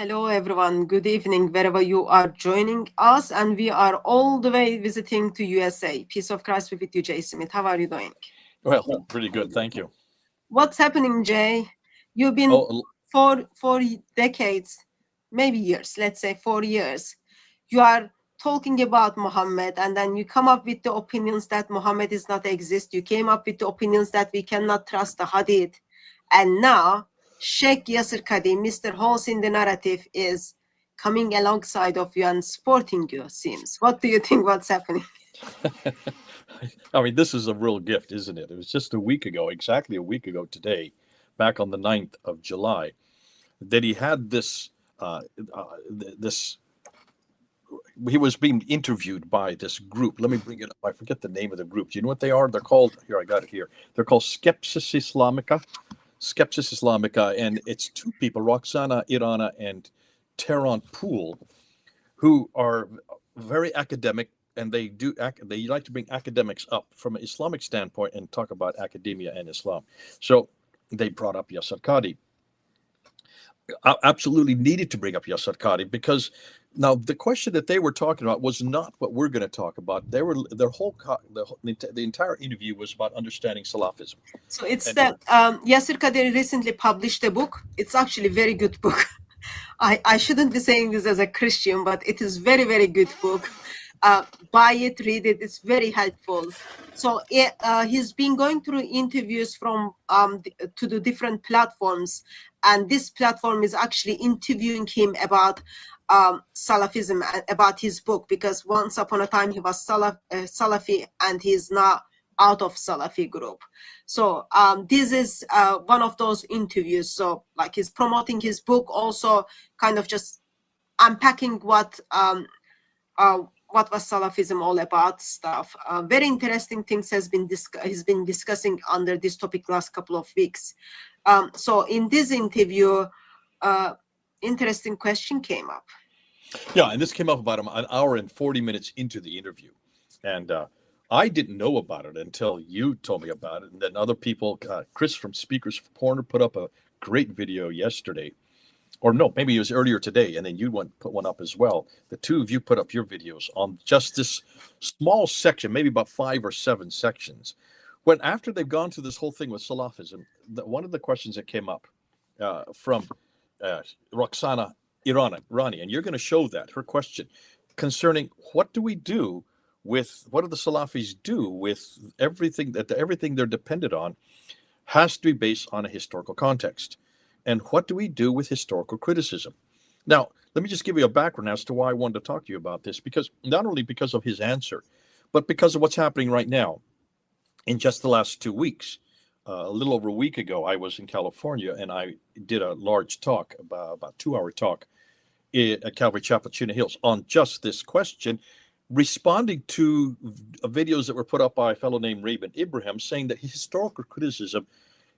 Hello, everyone. Good evening, wherever you are joining us. And we are all the way visiting to USA. Peace of Christ be with you, Jay Smith. How are you doing? Well, pretty good, thank you. What's happening, Jay? You've been Oh, for decades, maybe years, let's say 4 years. You are talking about Muhammad, and then you come up with the opinions that Muhammad does not exist. You came up with the opinions that we cannot trust the Hadith. And now, Sheikh Yasir Qadhi, Mr. Horse in the narrative, is coming alongside of you and supporting you, seems. What do you think what's happening? I mean, this is a real gift, isn't it? It was just a week ago, exactly a week ago today, back on the 9th of July, that he had this, this, he was being interviewed by this group. Let me bring it up. I forget the name of the group. Do you know what they are? They're called, here, I got it here. They're called Skepsis Islamica, and it's two people, Roxana Irana and Tehran Pool, who are very academic, and they like to bring academics up from an Islamic standpoint and talk about academia and Islam. So they brought up Yasir Qadhi. I absolutely needed to bring up Yasir Qadhi because now the question that they were talking about was not what we're going to talk about. They were the entire interview was about understanding Salafism. So it's that Yasir Qadhi recently published a book. It's actually a very good book. I shouldn't be saying this as a Christian, but it is very, very good book. Buy it, read it. It's very helpful. So he's been going through interviews from to the different platforms, and this platform is actually interviewing him about Salafism, about his book, because once upon a time he was Salafi, and he's now out of Salafi group. So this is one of those interviews. So like he's promoting his book, also kind of just unpacking what was Salafism all about stuff. Very interesting things he's been discussing under this topic last couple of weeks. So in this interview, interesting question came up. Yeah, and this came up about an hour and 40 minutes into the interview. And I didn't know about it until you told me about it. And then other people, Chris from Speakers Corner put up a great video yesterday. Or no, maybe it was earlier today. And then you put one up as well. The two of you put up your videos on just this small section, maybe about 5 or 7 sections. When after they've gone through this whole thing with Salafism, one of the questions that came up from Roxana Irani, and you're going to show that, her question concerning what do the Salafis do with everything they're dependent on has to be based on a historical context. And what do we do with historical criticism? Now, let me just give you a background as to why I wanted to talk to you about this, because not only because of his answer, but because of what's happening right now. In just the last 2 weeks, a little over a week ago, I was in California and I did a large talk, about 2-hour talk at Calvary Chapel, Chino Hills, on just this question, responding to videos that were put up by a fellow named Rabin Ibrahim saying that historical criticism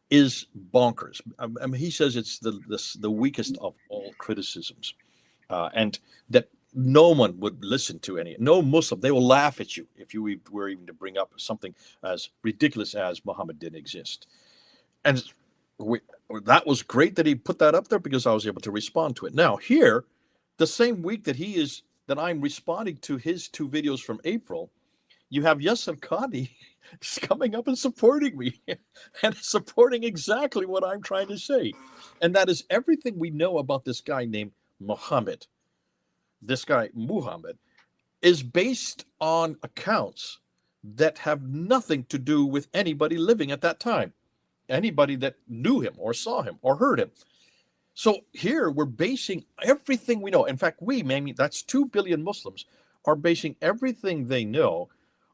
is bonkers. I mean, he says it's the weakest of all criticisms, and that no one would listen to no Muslim. They will laugh at you if you were even to bring up something as ridiculous as Muhammad didn't exist. And that was great that he put that up there because I was able to respond to it. Now here, the same week that I'm responding to his 2 videos from April, you have Yasir Qadhi coming up and supporting me and supporting exactly what I'm trying to say. And that is everything we know about this guy named Muhammad. This guy, Muhammad, is based on accounts that have nothing to do with anybody living at that time, anybody that knew him or saw him or heard him. So here we're basing everything we know. In fact, that's 2 billion Muslims, are basing everything they know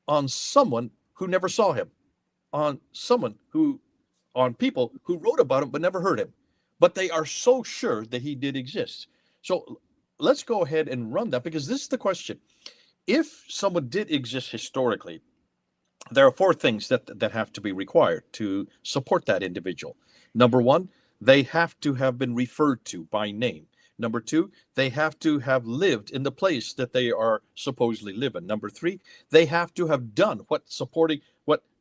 on someone who never saw him, on people who wrote about him but never heard him. But they are so sure that he did exist. So let's go ahead and run that, because this is the question. If someone did exist historically, there are 4 things that have to be required to support that individual. Number 1, they have to have been referred to by name. Number 2, they have to have lived in the place that they are supposedly living. Number 3, they have to have done what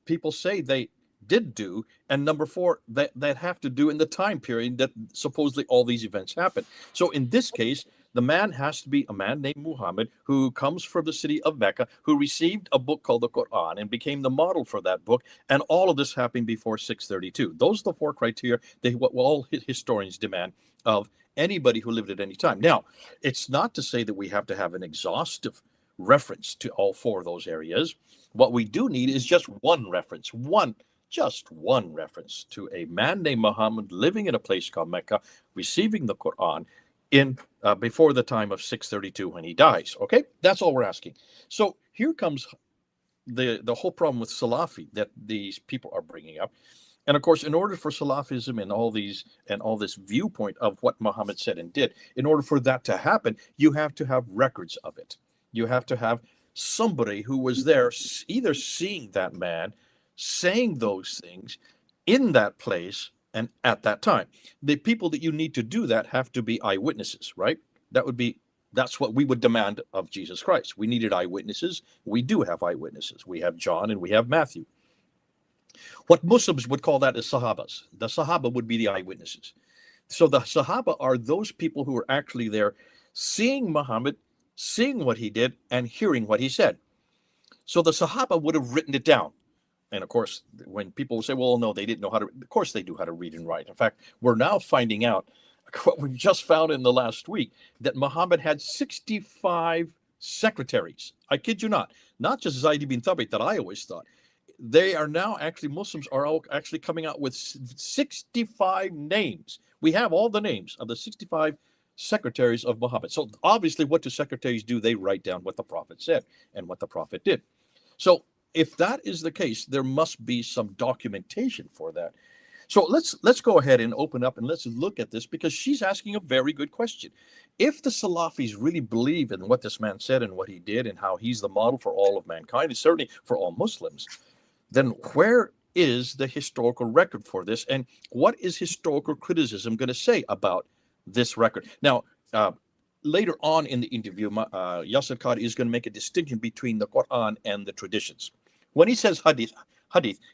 people say they did do, and number four, that have to do in the time period that supposedly all these events happened. So in this case, the man has to be a man named Muhammad who comes from the city of Mecca, who received a book called the Quran and became the model for that book. And all of this happened before 632. Those are the four criteria what all historians demand of anybody who lived at any time. Now, it's not to say that we have to have an exhaustive reference to all four of those areas. What we do need is just one reference, just one reference to a man named Muhammad living in a place called Mecca, receiving the Quran in before the time of 632 when he dies. Okay, that's all we're asking. So here comes the whole problem with Salafi that these people are bringing up. And of course, in order for Salafism and all this viewpoint of what Muhammad said and did, in order for that to happen, you have to have records of it. You have to have somebody who was there, either seeing that man, saying those things in that place and at that time. The people that you need to do that have to be eyewitnesses, right? That's what we would demand of Jesus Christ. We needed eyewitnesses. We do have eyewitnesses. We have John and we have Matthew. What Muslims would call that is Sahabas. The Sahaba would be the eyewitnesses. So the Sahaba are those people who are actually there seeing Muhammad, seeing what he did, and hearing what he said. So the Sahaba would have written it down. And of course, when people say, well, no, they didn't know how to, of course they do how to read and write. In fact, we're now finding out what we just found in the last week, that Muhammad had 65 secretaries. I kid you not just Zayd bin Thabit that I always thought. They are now actually, Muslims are all actually coming out with 65 names. We have all the names of the 65 secretaries of Muhammad. So obviously, what do secretaries do? They write down what the Prophet said and what the Prophet did. So if that is the case, there must be some documentation for that. So let's go ahead and open up and let's look at this, because she's asking a very good question. If the Salafis really believe in what this man said and what he did and how he's the model for all of mankind, and certainly for all Muslims, then where is the historical record for this? And what is historical criticism going to say about this record? Now, later on in the interview, Yasir Qadhi is going to make a distinction between the Quran and the traditions. When he says hadith,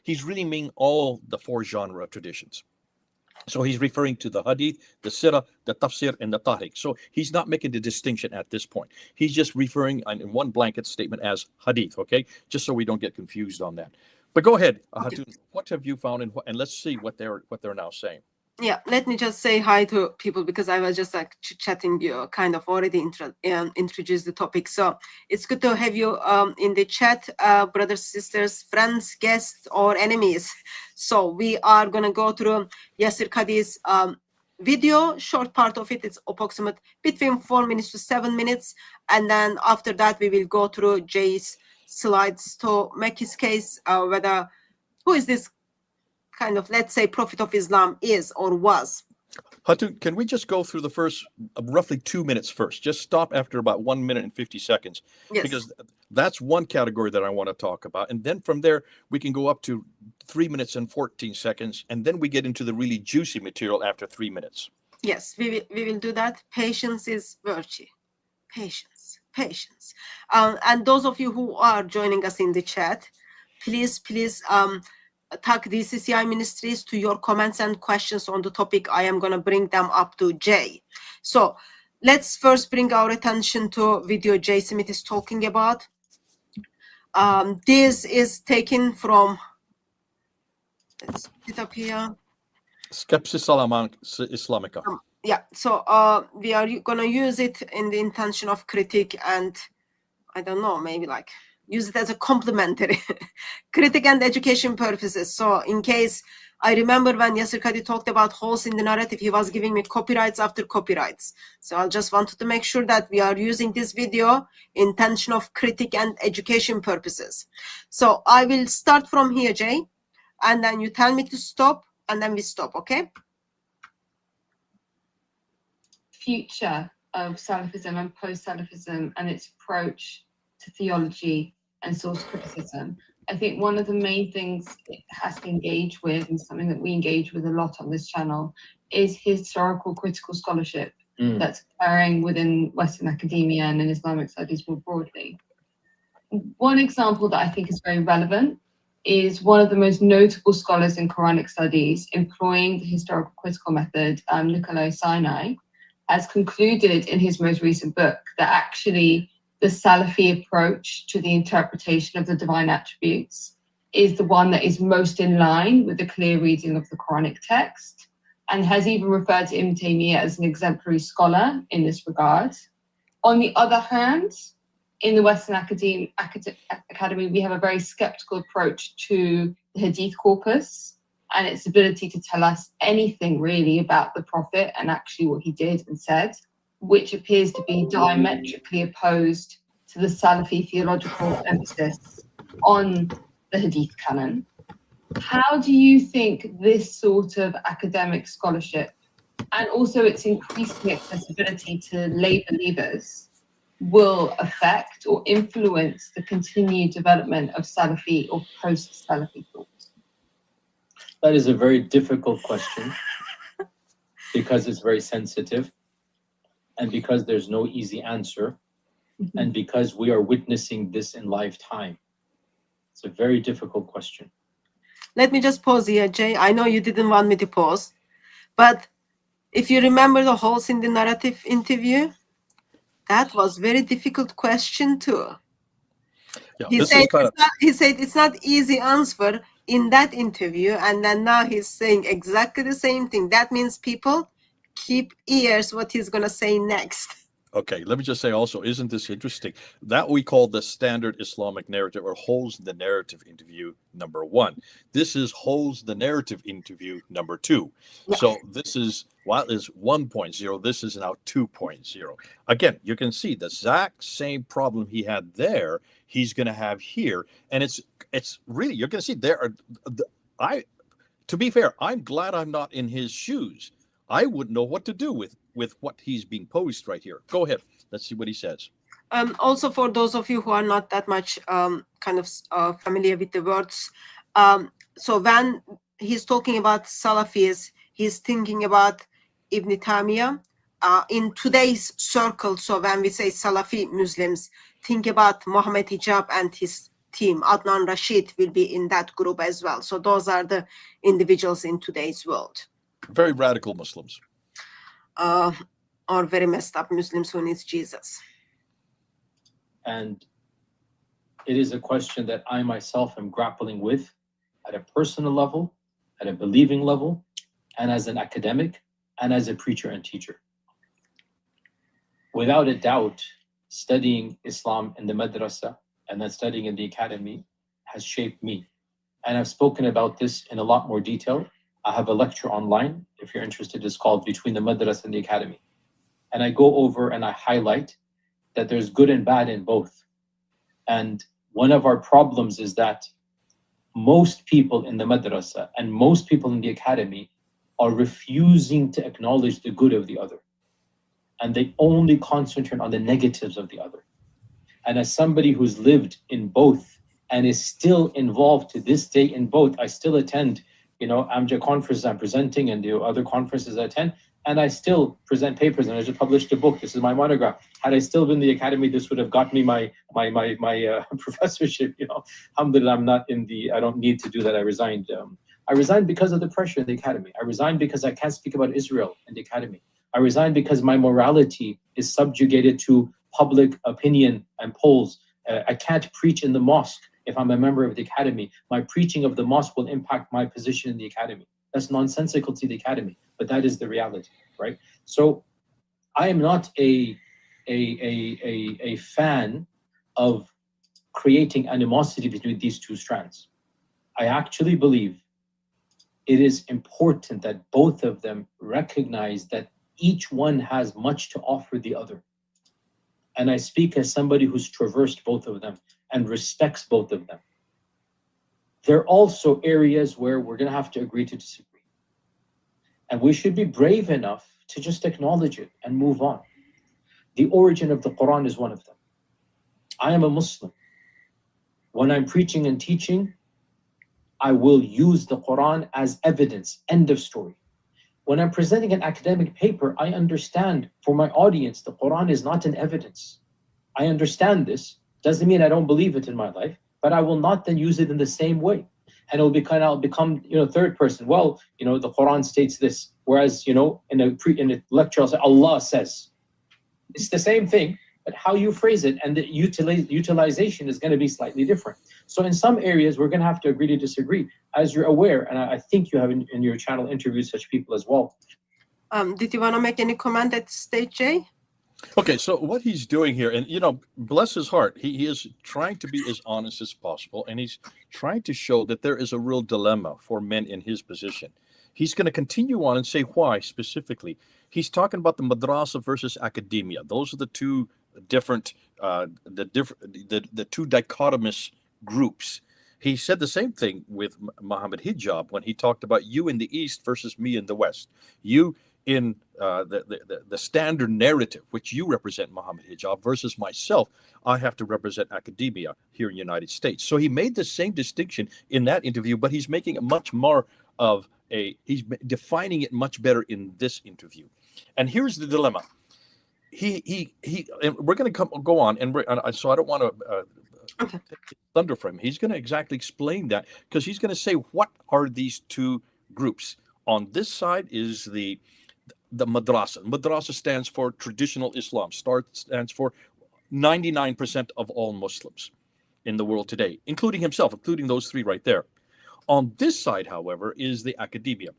he's really meaning all the four genre of traditions. So he's referring to the hadith, the sirah, the tafsir, and the tariq. So he's not making the distinction at this point. He's just referring in one blanket statement as hadith, okay? Just so we don't get confused on that. But go ahead, Hatun, what have you found, and let's see what they're now saying. Yeah, let me just say hi to people, because I was just like chatting you, kind of already introduced the topic. So it's good to have you in the chat, brothers, sisters, friends, guests, or enemies. So we are going to go through Yasir Qadhi's video, short part of it. It's approximate between 4 minutes to 7 minutes. And then after that, we will go through Jay's slides to make his case, whether who is this kind of, let's say, prophet of Islam is or was. Hatun, can we just go through the first roughly 2 minutes first? Just stop after about 1 minute and 50 seconds. Yes. Because that's one category that I want to talk about. And then from there, we can go up to 3 minutes and 14 seconds. And then we get into the really juicy material after 3 minutes. Yes, we will do that. Patience is virtue. Patience. And those of you who are joining us in the chat, please tag DCCI Ministries to your comments and questions on the topic. I am going to bring them up to Jay. So let's first bring our attention to video Jay Smith is talking about. This is taken from, let's put it up here. Skepsis Islamica. Yeah, so we are going to use it in the intention of critique and, I don't know, maybe like use it as a complementary critique and education purposes. So in case, I remember when Yasir Qadhi talked about holes in the narrative, he was giving me copyrights after copyrights. So I just wanted to make sure that we are using this video in intention of critique and education purposes. So I will start from here, Jay, and then you tell me to stop, and then we stop, okay? Future of Salafism and post-Salafism and its approach to theology and source criticism. I think one of the main things it has to engage with, and something that we engage with a lot on this channel, is historical critical scholarship that's occurring within Western academia and in Islamic studies more broadly. One example that I think is very relevant is one of the most notable scholars in Quranic studies, employing the historical critical method, Nikolai Sinai, has concluded in his most recent book that actually the Salafi approach to the interpretation of the divine attributes is the one that is most in line with the clear reading of the Quranic text, and has even referred to Ibn Taymiyyah as an exemplary scholar in this regard. On the other hand, in the Western Academy, we have a very skeptical approach to the Hadith corpus and its ability to tell us anything really about the Prophet and actually what he did and said, which appears to be diametrically opposed to the Salafi theological emphasis on the Hadith canon. How do you think this sort of academic scholarship, and also its increasing accessibility to lay believers, will affect or influence the continued development of Salafi or post-Salafi thought? That is a very difficult question because it's very sensitive, and because there's no easy answer, and because we are witnessing this in live time. It's a very difficult question. Let me just pause here, Jay. I know you didn't want me to pause, but if you remember the Holes in the Narrative interview, that was very difficult question too. Yeah, He said it's not easy answer in that interview, and then now he's saying exactly the same thing. That means people keep ears what he's gonna say next. Okay, let me just say also, isn't this interesting? That we call the standard Islamic narrative, or Holes in the Narrative interview number 1. This is Holes the Narrative interview number 2. Yeah. So this is, while it's 1.0, this is now 2.0. Again, you can see the exact same problem he had there, he's going to have here. And it's really, you're going to see there are, to be fair, I'm glad I'm not in his shoes. I wouldn't know what to do with what he's being posed right here. Go ahead. Let's see what he says. Also, for those of you who are not that much familiar with the words, so when he's talking about Salafis, he's thinking about Ibn Taymiyyah. In today's circle, so when we say Salafi Muslims, think about Mohammed Hijab and his team. Adnan Rashid will be in that group as well. So those are the individuals in today's world. Very radical Muslims. Or very messed up Muslims who need Jesus. And it is a question that I myself am grappling with at a personal level, at a believing level, and as an academic, and as a preacher and teacher. Without a doubt, studying Islam in the madrasa and then studying in the academy has shaped me. And I've spoken about this in a lot more detail. I have a lecture online, if you're interested. It's called Between the Madrasa and the Academy. And I go over and I highlight that there's good and bad in both. And one of our problems is that most people in the madrasa and most people in the academy are refusing to acknowledge the good of the other. And they only concentrate on the negatives of the other. And as somebody who's lived in both and is still involved to this day in both, I still attend AMJA conferences I'm presenting and the other conferences I attend, and I still present papers, and I just published a book. This is my monograph. Had I still been in the academy, this would have got me my professorship. Alhamdulillah, I don't need to do that. I resigned. I resigned because of the pressure in the academy. I resigned because I can't speak about Israel in the academy. I resigned because my morality is subjugated to public opinion and polls. I can't preach in the mosque if I'm a member of the academy. My preaching of the mosque will impact my position in the academy. That's nonsensical to the academy, but that is the reality, right? So I am not a fan of creating animosity between these two strands. I actually believe it is important that both of them recognize that each one has much to offer the other. And I speak as somebody who's traversed both of them and respects both of them. There are also areas where we're going to have to agree to disagree. And we should be brave enough to just acknowledge it and move on. The origin of the Quran is one of them. I am a Muslim. When I'm preaching and teaching, I will use the Quran as evidence. End of story. When I'm presenting an academic paper, I understand for my audience, the Quran is not an evidence. I understand this. Doesn't mean I don't believe it in my life, but I will not then use it in the same way. and I'll become third person. Well, the Quran states this, whereas in a lecture I'll say Allah says. It's the same thing, but how you phrase it and the utilization is going to be slightly different. So in some areas we're going to have to agree to disagree, as you're aware, and I think you have in your channel interviewed such people as well. Did you want to make any comment at this stage, Jay? Okay, so what he's doing here, and bless his heart, he is trying to be as honest as possible, and he's trying to show that there is a real dilemma for men in his position. He's going to continue on and say why specifically. He's talking about the madrasa versus academia. Those are the two different, the two dichotomous groups. He said the same thing with Muhammad Hijab when he talked about you in the East versus me in the West. You in the standard narrative, which you represent Muhammad Hijab, versus myself, I have to represent academia here in the United States. So he made the same distinction in that interview, but he's making it much more of he's defining it much better in this interview. And here's the dilemma. And we're going to go on, so I don't want to take thunder from him. He's going to exactly explain that, because he's going to say what are these two groups. On this side is the madrasa. Madrasa stands for traditional Islam. Stands for 99% of all Muslims in the world today, including himself, including those three right there. On this side, however, is the academia.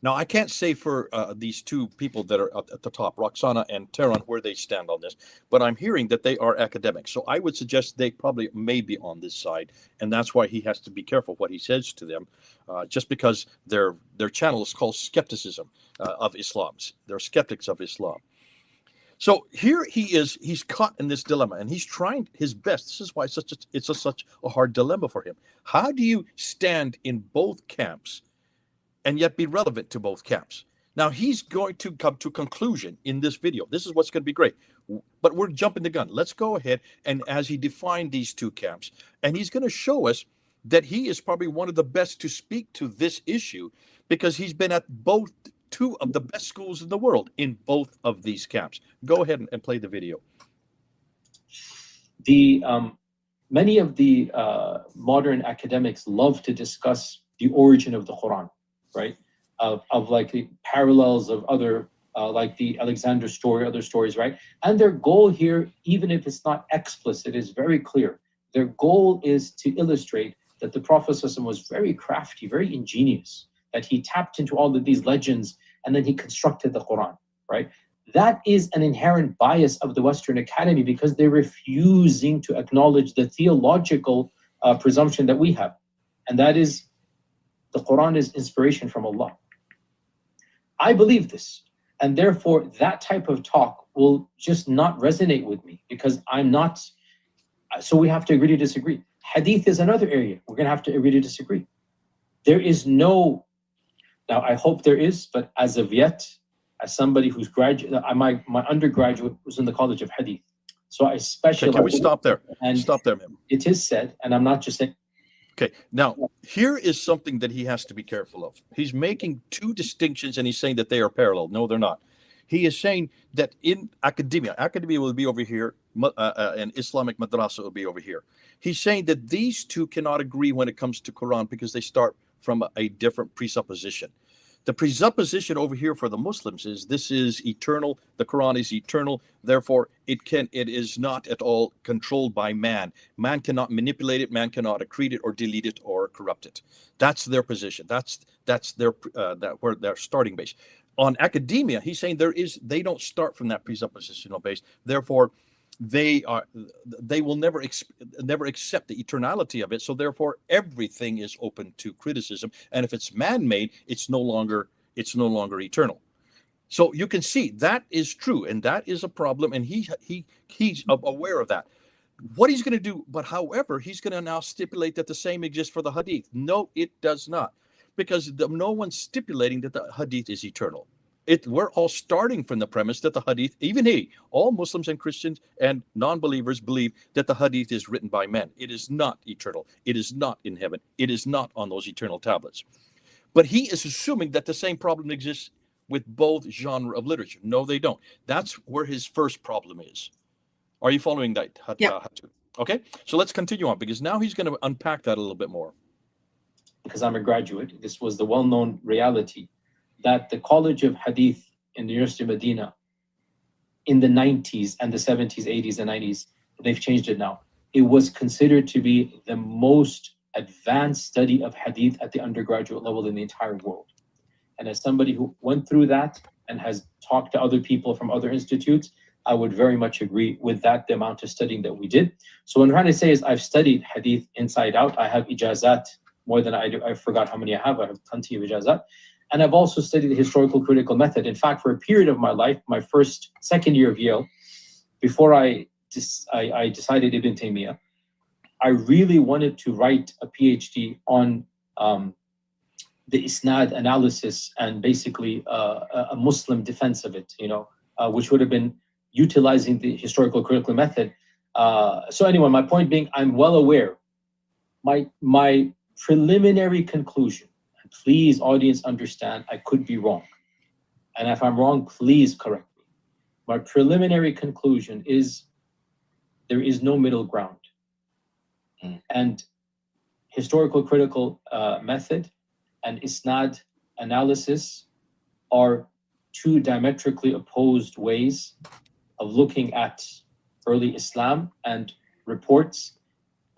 Now, I can't say for these two people that are at the top, Roxana and Tehran, where they stand on this, but I'm hearing that they are academics. So I would suggest they probably may be on this side, and that's why he has to be careful what he says to them, just because their channel is called Skepticism of Islam. They're skeptics of Islam. So here he is, he's caught in this dilemma, and he's trying his best. This is why it's such a hard dilemma for him. How do you stand in both camps and yet be relevant to both camps? Now, he's going to come to a conclusion in this video. This is what's going to be great. But we're jumping the gun. Let's go ahead, and as he defined these two camps, and he's going to show us that he is probably one of the best to speak to this issue, because he's been at both two of the best schools in the world in both of these camps. Go ahead and play the video. Many of the modern academics love to discuss the origin of the Quran, right? Of like the parallels of other, like the Alexander story, other stories, right? And their goal here, even if it's not explicit, is very clear. Their goal is to illustrate that the Prophet ﷺ was very crafty, very ingenious, that he tapped into all of these legends and then he constructed the Quran, right? That is an inherent bias of the Western Academy, because they're refusing to acknowledge the theological presumption that we have. And that is, the Quran is inspiration from Allah. I believe this, and therefore that type of talk will just not resonate with me, because I'm not, so we have to agree to disagree. Hadith is another area. We're going to have to agree to disagree. There is no, now I hope there is, but as of yet, as somebody who's my undergraduate was in the College of Hadith. So I specialize. Okay, can we stop there? Stop there, ma'am. It is said, and I'm not just saying. Okay, now here is something that he has to be careful of. He's making two distinctions, and he's saying that they are parallel. No, they're not. He is saying that in academia will be over here, and Islamic madrasa will be over here. He's saying that these two cannot agree when it comes to Quran, because they start from a different presupposition. The presupposition over here for the Muslims is this is eternal. The Quran is eternal. Therefore, it is not at all controlled by man. Man cannot manipulate it. Man cannot accrete it or delete it or corrupt it. That's their position. That's their where their starting base. On academia, he's saying they don't start from that presuppositional base. Therefore, they will never accept the eternality of it. So therefore, everything is open to criticism. And if it's man-made, it's no longer eternal. So you can see that is true, and that is a problem. And he's aware of that. What he's going to do, but however, he's going to now stipulate that the same exists for the Hadith. No, it does not, because no one's stipulating that the Hadith is eternal. We're all starting from the premise that the Hadith, all Muslims and Christians and non-believers believe that the Hadith is written by men. It is not eternal. It is not in heaven. It is not on those eternal tablets. But he is assuming that the same problem exists with both genre of literature. No, they don't. That's where his first problem is. Are you following that? Yeah. Okay, so let's continue on, because now he's going to unpack that a little bit more. because I'm a graduate, this was the well-known reality, that the College of Hadith in the University of Medina in the 90s and the 70s, 80s, and 90s, they've changed it now. It was considered to be the most advanced study of Hadith at the undergraduate level in the entire world. And as somebody who went through that and has talked to other people from other institutes, I would very much agree with that, the amount of studying that we did. So what I'm trying to say is I've studied Hadith inside out. I have ijazat more than I do. I forgot how many I have. I have plenty of ijazat. And I've also studied the historical critical method. In fact, for a period of my life, my second year of Yale, before I decided Ibn Taymiyyah, I really wanted to write a PhD on the isnad analysis and basically a Muslim defense of it, which would have been utilizing the historical critical method. So anyway, my point being, I'm well aware. My preliminary conclusion, and please audience understand, I could be wrong. And if I'm wrong, please correct me. My preliminary conclusion is there is no middle ground. And historical critical method and isnad analysis are two diametrically opposed ways of looking at early Islam and reports,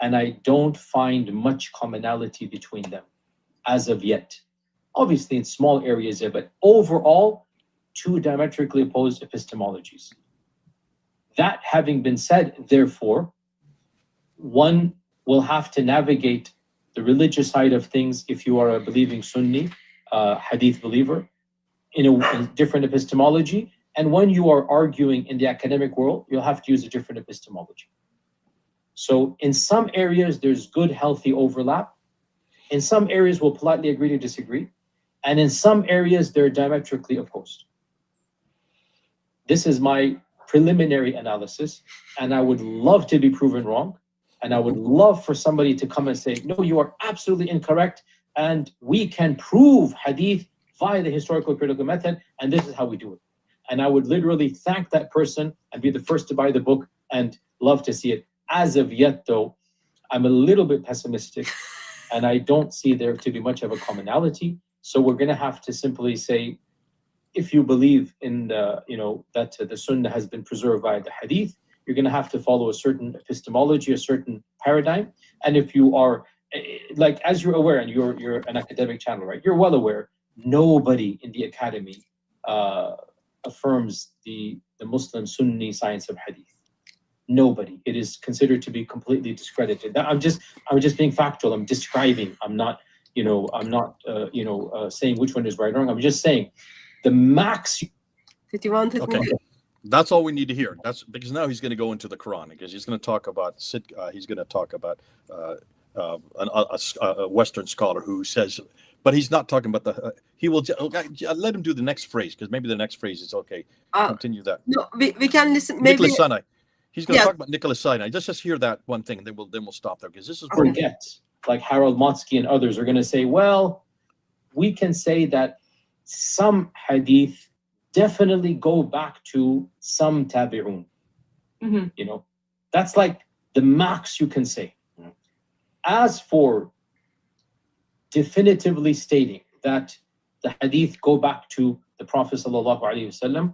and I don't find much commonality between them as of yet. Obviously in small areas there, but overall, two diametrically opposed epistemologies. That having been said, therefore, one will have to navigate the religious side of things if you are a believing Sunni, Hadith believer, in a different epistemology. And when you are arguing in the academic world, you'll have to use a different epistemology. So in some areas, there's good, healthy overlap. In some areas, we'll politely agree to disagree. And in some areas, they're diametrically opposed. This is my preliminary analysis, and I would love to be proven wrong. And I would love for somebody to come and say, no, you are absolutely incorrect. And we can prove Hadith via the historical critical method. And this is how we do it. And I would literally thank that person and be the first to buy the book and love to see it. As of yet, though, I'm a little bit pessimistic and I don't see there to be much of a commonality. So we're going to have to simply say, if you believe in that the Sunnah has been preserved by the Hadith, you're going to have to follow a certain epistemology, a certain paradigm. And if you are, like, as you're aware, and you're an academic channel, right? You're well aware, nobody in the academy affirms the Muslim Sunni science of Hadith. Nobody. It is considered to be completely discredited. I'm just being factual. I'm describing. I'm not saying which one is right or wrong. I'm just saying the max. Did you want to? Okay. That's all we need to hear. That's because now he's going to go into the Quran, because he's going to talk about a Western scholar who says, but he's not talking about the. He will let him do the next phrase, because maybe the next phrase is okay. Continue that. No, we can listen. Maybe Nicholas Sinai. He's going to talk about Nicholas Sinai. Just hear that one thing, and then we'll stop there, because this is forget. Like Harold Motsky and others are going to say, well, we can say that some hadith definitely go back to some tabi'un. Mm-hmm. That's like the max you can say. As for definitively stating that the hadith go back to the Prophet ﷺ,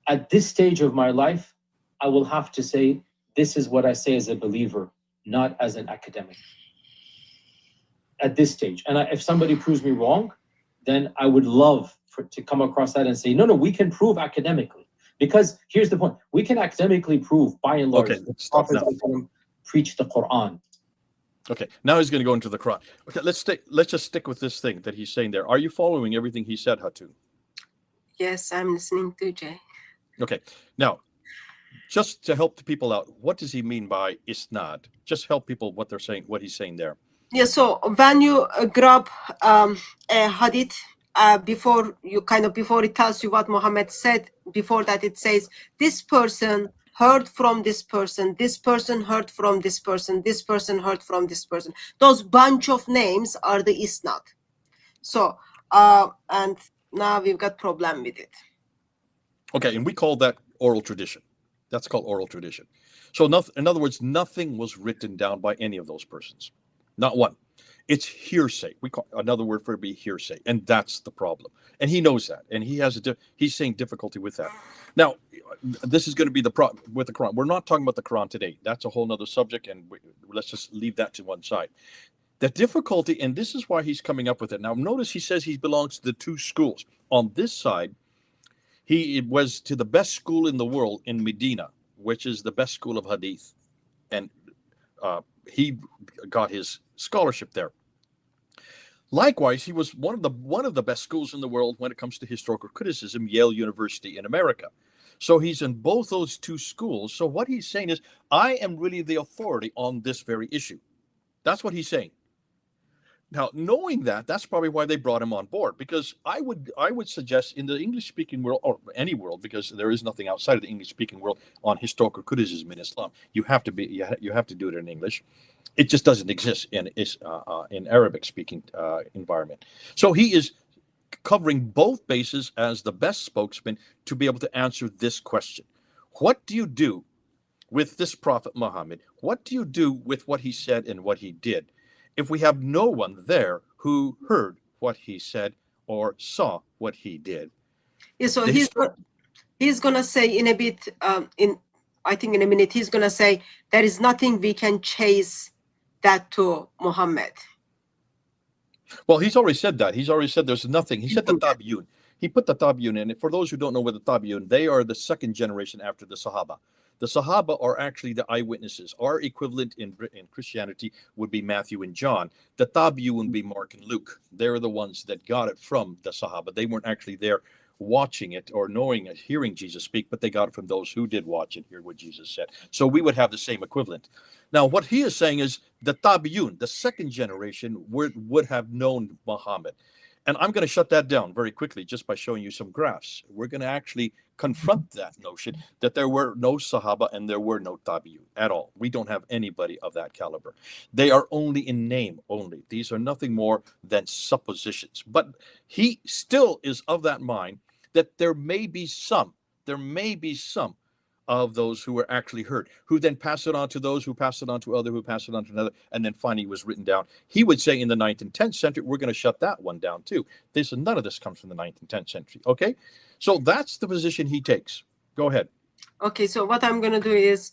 at this stage of my life, I will have to say, this is what I say as a believer, not as an academic. At this stage. And if somebody proves me wrong, then I would love to come across that and say, no, we can prove academically. Because here's the point. We can academically prove, by and large, the Prophet preached the Quran. Okay, now he's going to go into the Quran. Okay, let's just stick with this thing that he's saying there. Are you following everything he said, Hatu? Yes, I'm listening to Jay. Okay, now, just to help the people out, what does he mean by isnad? Just help people what they're saying, what he's saying there. Yeah, so when you grab a hadith, before it tells you what Muhammad said, before that it says, this person heard from this person heard from this person heard from this person. Those bunch of names are the isnad. So, and now we've got problem with it. Okay, and we call that oral tradition. That's called oral tradition. So in other words, nothing was written down by any of those persons. Not one. It's hearsay. We call another word for it be hearsay, and that's the problem. And he knows that, and he has he's saying difficulty with that. Now, this is going to be the problem with the Quran. We're not talking about the Quran today. That's a whole nother subject, and let's just leave that to one side. The difficulty, and this is why he's coming up with it. Now, notice he says he belongs to the two schools. On this side, he was to the best school in the world in Medina, which is the best school of Hadith, and he got his scholarship there. Likewise, he was one of the best schools in the world when it comes to historical criticism, Yale University in America. So he's in both those two schools. So what he's saying is, I am really the authority on this very issue. That's what he's saying. Now, knowing that, that's probably why they brought him on board, because I would suggest in the English-speaking world, or any world, because there is nothing outside of the English-speaking world on historical criticism in Islam. You have to do it in English. It just doesn't exist in Arabic-speaking environment. So he is covering both bases as the best spokesman to be able to answer this question. What do you do with this Prophet Muhammad? What do you do with what he said and what he did if we have no one there who heard what he said or saw what he did? Yeah, so he's going to say in a bit, I think in a minute, he's going to say there is nothing we can chase that to Muhammad. Well, he's already said that. He's already said there's nothing. He said the Tabi'un. He put the Tabi'un in. For those who don't know what the Tabi'un, they are the second generation after the Sahaba. The Sahaba are actually the eyewitnesses. Our equivalent in Christianity would be Matthew and John. The Tabi'un would be Mark and Luke. They're the ones that got it from the Sahaba. They weren't actually there watching it or knowing it, hearing Jesus speak, but they got it from those who did watch and hear what Jesus said. So we would have the same equivalent. Now, what he is saying is the Tabi'un, the second generation, would have known Muhammad. And I'm going to shut that down very quickly just by showing you some graphs. We're going to actually confront that notion that there were no Sahaba and there were no Tabi'un at all. We don't have anybody of that caliber. They are only in name only. These are nothing more than suppositions. But he still is of that mind that there may be some of those who were actually heard, who then pass it on to those who pass it on to other, who pass it on to another, and then finally it was written down. He would say in the 9th and 10th century, we're going to shut that one down too. None of this comes from the 9th and 10th century. Okay, so that's the position he takes. Go ahead. Okay, so what I'm going to do is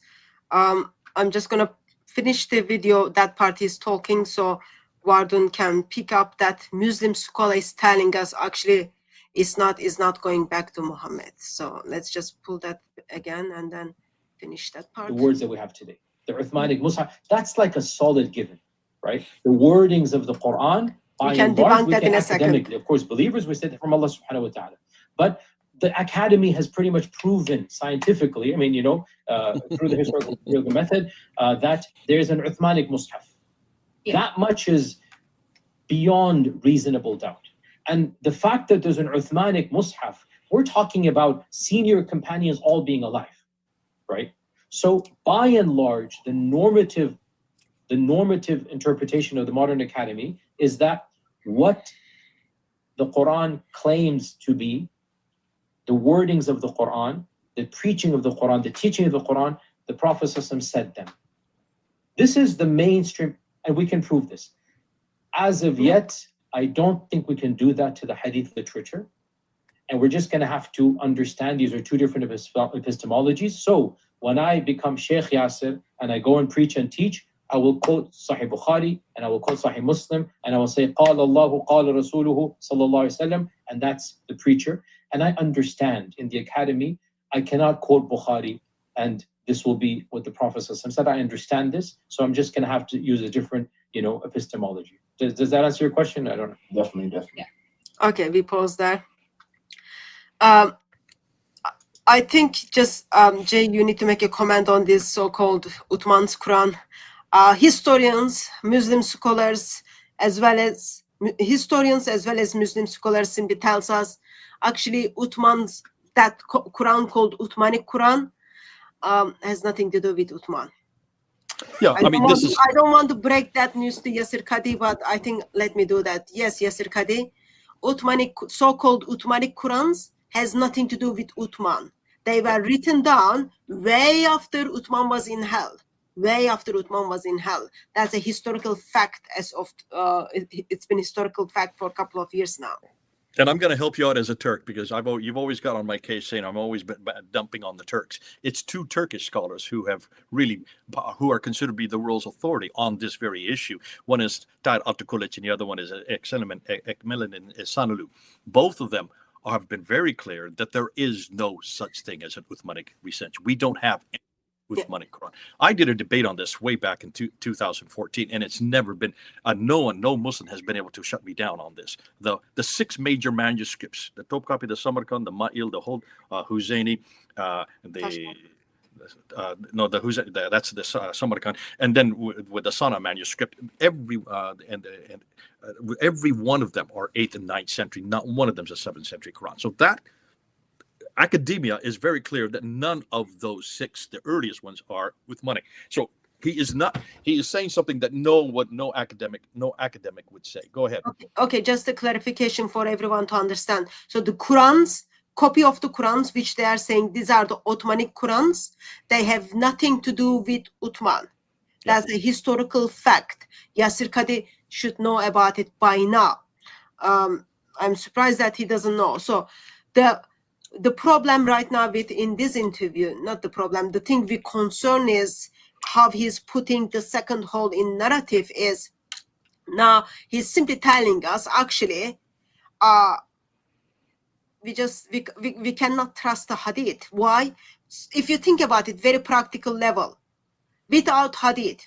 I'm just going to finish the video. That part he's talking, so Wardun can pick up that Muslim scholar is telling us actually is not going back to Muhammad. So let's just pull that again and then finish that part. The words that we have today, the Uthmanic Mus'haf, that's like a solid given, right? The wordings of the Quran, we can debunk that in a second. Of course, believers, we said from Allah subhanahu wa ta'ala. But the academy has pretty much proven scientifically, I mean, through the historical method, that there's an Uthmanic Mus'haf. Yeah. That much is beyond reasonable doubt. And the fact that there's an Uthmanic Mus'haf, we're talking about senior companions all being alive, right? So by and large, the normative interpretation of the modern academy is that what the Quran claims to be, the wordings of the Quran, the preaching of the Quran, the teaching of the Quran, the Prophet ﷺ said them. This is the mainstream, and we can prove this. As of yet, I don't think we can do that to the Hadith literature. And we're just going to have to understand these are two different epistemologies. So when I become Sheikh Yasir and I go and preach and teach, I will quote Sahih Bukhari and I will quote Sahih Muslim and I will say, Qala Allahu, Qala Rasuluhu, sallallahu alayhi wa sallam, and that's the preacher. And I understand in the academy, I cannot quote Bukhari and this will be what the Prophet said. I understand this, so I'm just going to have to use a different, epistemology. Does that answer your question? I don't know. Definitely. Yeah. Okay, we pause there. I think just, Jay, you need to make a comment on this so-called Uthman's Quran. Historians, Muslim scholars, as well as Muslim scholars simply tells us, actually, Uthman's, that Quran called Uthmanic Quran, has nothing to do with Uthman. Yeah, I don't want to break that news to Yasir Qadhi, but I think let me do that. Yes, Yasir Qadhi, so-called Uthmanic Qurans has nothing to do with Uthman. They were written down way after Uthman was in hell. way after Uthman was in hell. That's a historical fact as of, it's been historical fact for a couple of years now. And I'm going to help you out as a Turk because you've always got on my case saying I'm always been dumping on the Turks. It's two Turkish scholars who are considered to be the world's authority on this very issue. One is Tahir Altıkılıç and the other one is Ekmeleddin Sanulu. Both of them have been very clear that there is no such thing as an Uthmanic recension. We don't have any Uthmanic Quran. I did a debate on this way back in 2014, and it's never been no Muslim has been able to shut me down on this. The 6 major manuscripts, the Topkapi, the Samarkand, the Ma'il, the Huzayni, that's the Samarkand, and then with the Sana manuscript, every one of them are 8th and 9th century. Not one of them is a 7th century Quran. So that academia is very clear that none of those 6, the earliest ones, are Uthmanic. So he is saying something that no academic would say. Go ahead. Okay, just a clarification for everyone to understand. So the Qurans, copy of the Qurans, which they are saying these are the Ottomanic Qurans, they have nothing to do with Uthman. That's a historical fact. Yasir Qadhi should know about it by now. I'm surprised that he doesn't know. So the problem right now in this interview, not the problem, the thing we concern is how he's putting the second hole in narrative is now he's simply telling us actually we cannot trust the Hadith. Why? If you think about it, very practical level, without Hadith,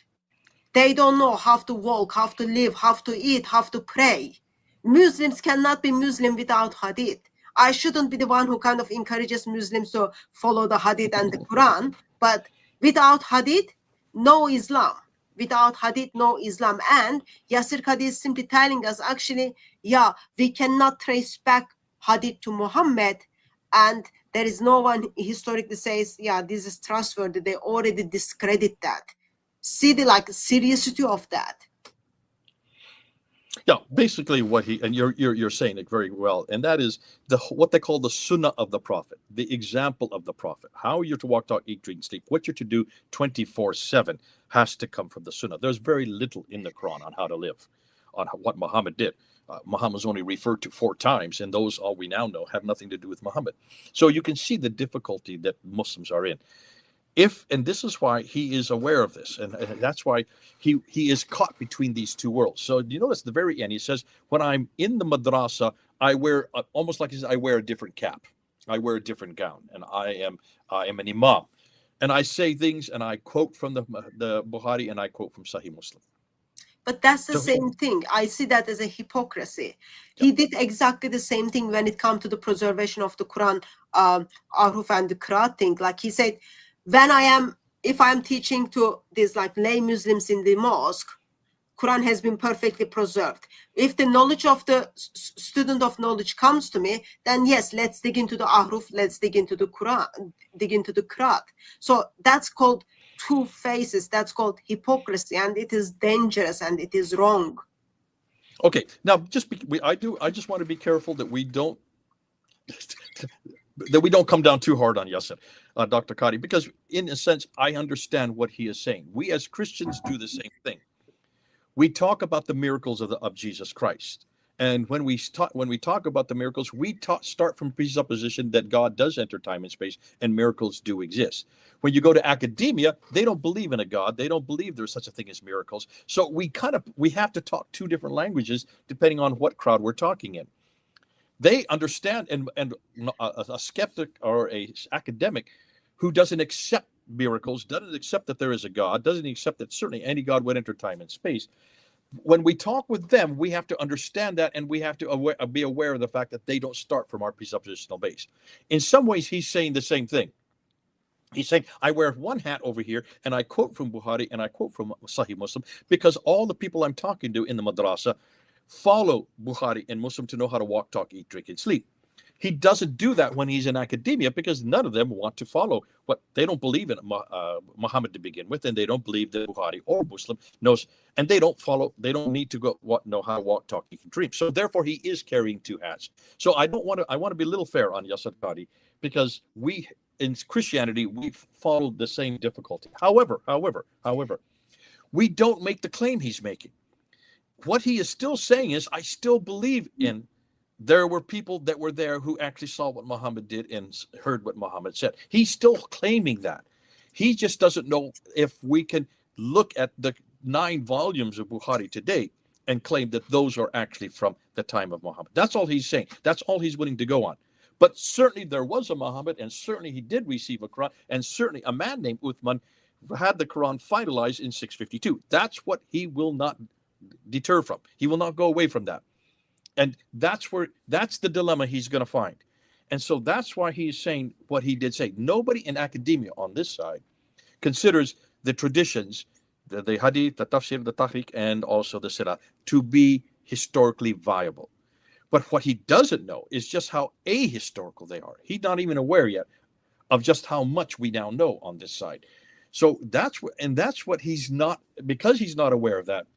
they don't know how to walk, how to live, how to eat, how to pray. Muslims cannot be Muslim without Hadith. I shouldn't be the one who kind of encourages Muslims to follow the Hadith and the Quran, but without Hadith, no Islam. Without Hadith, no Islam. And Yasir Qadhi is simply telling us, actually, we cannot trace back Hadith to Muhammad, and there is no one historically says, this is trustworthy. They already discredit that. See the seriousness of that. Yeah, basically what you're saying it very well, and that is what they call the Sunnah of the Prophet, the example of the Prophet. How you're to walk, talk, eat, drink, sleep, what you're to do 24/7 has to come from the Sunnah. There's very little in the Quran on how to live, on what Muhammad did. Muhammad's only referred to 4 times, and those, all we now know, have nothing to do with Muhammad. So you can see the difficulty that Muslims are in. And this is why he is aware of this, and that's why he is caught between these two worlds. So you notice at the very end, he says, when I'm in the madrasa, I wear almost like he says, I wear a different cap, I wear a different gown, and I am an imam, and I say things, and I quote from the Bukhari, and I quote from Sahih Muslim. But that's the same thing. I see that as a hypocrisy. He did exactly the same thing when it comes to the preservation of the Quran, Aruf and the Qiraat thing. Like he said, if I'm teaching to these lay Muslims in the mosque, Quran has been perfectly preserved. If the knowledge of the student of knowledge comes to me, then yes, let's dig into the Ahruf, let's dig into the Quran, dig into the Qiraat. So that's called two faces. That's called hypocrisy, and it is dangerous and it is wrong. Okay, now I just want to be careful that we don't come down too hard on Yasir, Dr. Qadhi, because in a sense, I understand what he is saying. We as Christians do the same thing. We talk about the miracles of Jesus Christ. And when we talk about the miracles, we start from presupposition that God does enter time and space and miracles do exist. When you go to academia, they don't believe in a God. They don't believe there's such a thing as miracles. So we have to talk 2 different languages depending on what crowd we're talking in. They understand, and a skeptic or a academic who doesn't accept miracles, doesn't accept that there is a God, doesn't accept that certainly any God would enter time and space. When we talk with them, we have to understand that, and we have to be aware of the fact that they don't start from our presuppositional base. In some ways, he's saying the same thing. He's saying, I wear one hat over here, and I quote from Bukhari, and I quote from Sahih Muslim, because all the people I'm talking to in the madrasa follow Bukhari and Muslim to know how to walk, talk, eat, drink, and sleep. He doesn't do that when he's in academia because none of them want to follow what they don't believe in Muhammad to begin with, and they don't believe that Bukhari or Muslim knows, and they don't follow. They don't need to know how to walk, talk, eat, and dream. So therefore, he is carrying two hats. So I want to be a little fair on Yasir Qadhi because we in Christianity we've followed the same difficulty. However, we don't make the claim he's making. What he is still saying is, I still believe in. There were people that were there who actually saw what Muhammad did and heard what Muhammad said. He's still claiming that. He just doesn't know if we can look at the 9 volumes of Bukhari today and claim that those are actually from the time of Muhammad. That's all he's saying. That's all he's willing to go on. But certainly there was a Muhammad, and certainly he did receive a Quran, and certainly a man named Uthman had the Quran finalized in 652. That's what he will not deter from. He will not go away from that. And that's the dilemma he's going to find. And so that's why he's saying what he did say. Nobody in academia on this side considers the traditions, the Hadith, the Tafsir, the Tahriq, and also the Sirah to be historically viable. But what he doesn't know is just how ahistorical they are. He's not even aware yet of just how much we now know on this side. So that's what he's not, because he's not aware of that.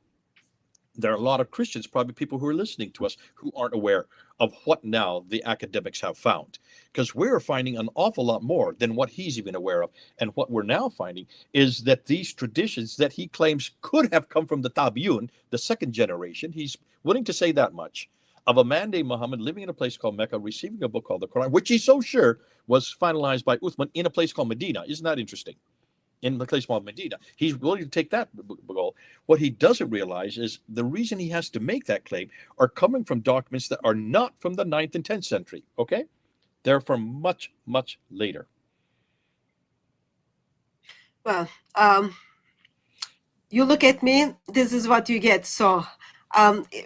There are a lot of Christians, probably people who are listening to us, who aren't aware of what now the academics have found. Because we're finding an awful lot more than what he's even aware of. And what we're now finding is that these traditions that he claims could have come from the Tabi'un, the second generation, he's willing to say that much, of a man named Muhammad living in a place called Mecca, receiving a book called the Quran, which he's so sure was finalized by Uthman in a place called Medina. Isn't that interesting? In the place called Medina. He's willing to take that goal. What he doesn't realize is the reason he has to make that claim are coming from documents that are not from the 9th and 10th century, okay? They're from much, much later. Well, you look at me, this is what you get. So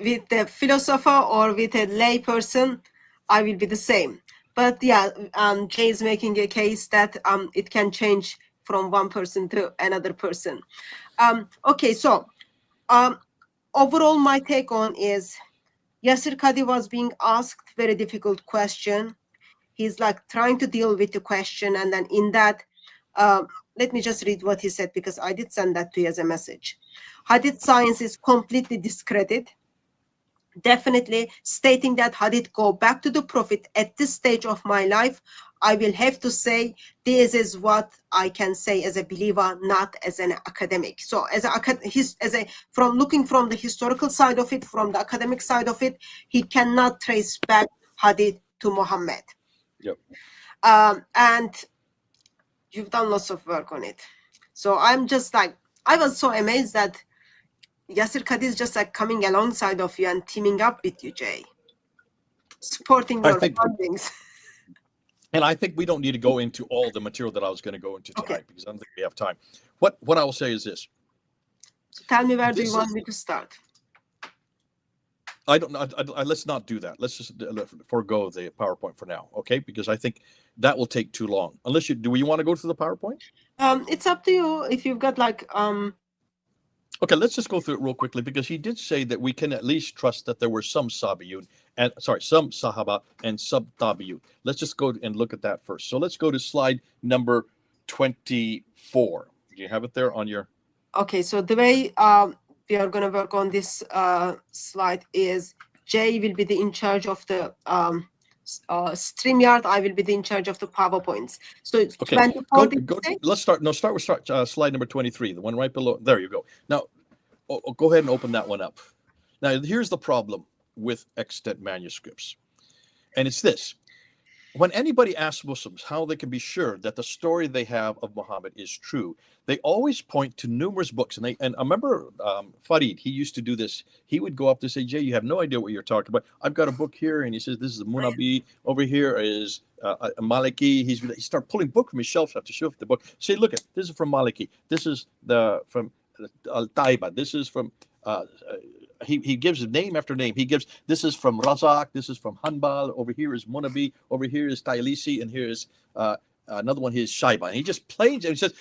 with the philosopher or with a lay person, I will be the same. But yeah, Jay is making a case that it can change from one person to another person. Okay, so overall my take on is Yasir Qadhi was being asked very difficult question. He's like trying to deal with the question, and then in that, let me just read what he said because I did send that to you as a message. Hadith science is completely discredited. Definitely stating that Hadith go back to the Prophet at this stage of my life, I will have to say this is what I can say as a believer, not as an academic. So from looking from the historical side of it, from the academic side of it, he cannot trace back Hadith to Muhammad. Yep. And you've done lots of work on it. So I'm just like, I was so amazed that Yasir Qadhi is just like coming alongside of you and teaming up with you, Jay, supporting your findings. And I think we don't need to go into all the material that I was going to go into tonight because I don't think we have time. What I will say is this. So tell me, where do you want me to start? I don't know. Let's not do that. Let's just forego the PowerPoint for now, okay? Because I think that will take too long. Unless do you want to go to the PowerPoint? It's up to you. If you've got like Okay, let's just go through it real quickly because he did say that we can at least trust that there were some Sabiyun and some Sahaba and some Tabi'un. Let's just go and look at that first. So let's go to slide number 24. Do you have it there on your? Okay, so the way we are going to work on this slide is Jay will be in charge of the StreamYard. I will be in charge of the PowerPoints. So it's okay. 24. Let's start with slide number 23, the one right below. There you go. Now, go ahead and open that one up. Now, here's the problem with extant manuscripts, and it's this. When anybody asks Muslims how they can be sure that the story they have of Muhammad is true, they always point to numerous books. And I remember Farid, he used to do this. He would go up to say, Jay, you have no idea what you're talking about. I've got a book here. And he says, this is Munabi. Over here is Maliki. He started pulling book from his shelf after shelf the book. Say, look, this is from Maliki. This is from Al-Taiba. This is from... He gives name after name. He gives, this is from Razak, this is from Hanbal, over here is Munabi, over here is Tailisi, and here is another one, here is Shaiba. And he just plays and he says,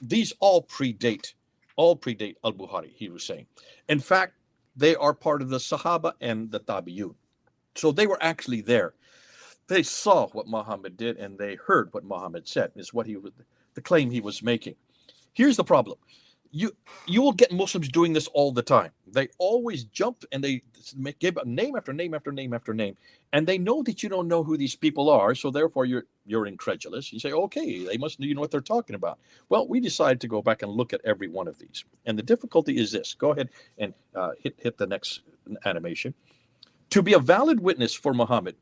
these all predate Al-Bukhari, he was saying. In fact, they are part of the Sahaba and the Tabi'un. So they were actually there. They saw what Muhammad did and they heard what Muhammad said, is what he was, the claim he was making. Here's the problem. You will get Muslims doing this all the time. They always jump and they give name after name after name after name, and they know that you don't know who these people are, so therefore you're incredulous. You say, okay, they must know what they're talking about. Well, we decided to go back and look at every one of these, and the difficulty is this. Go ahead and hit the next animation. To be a valid witness for Muhammad,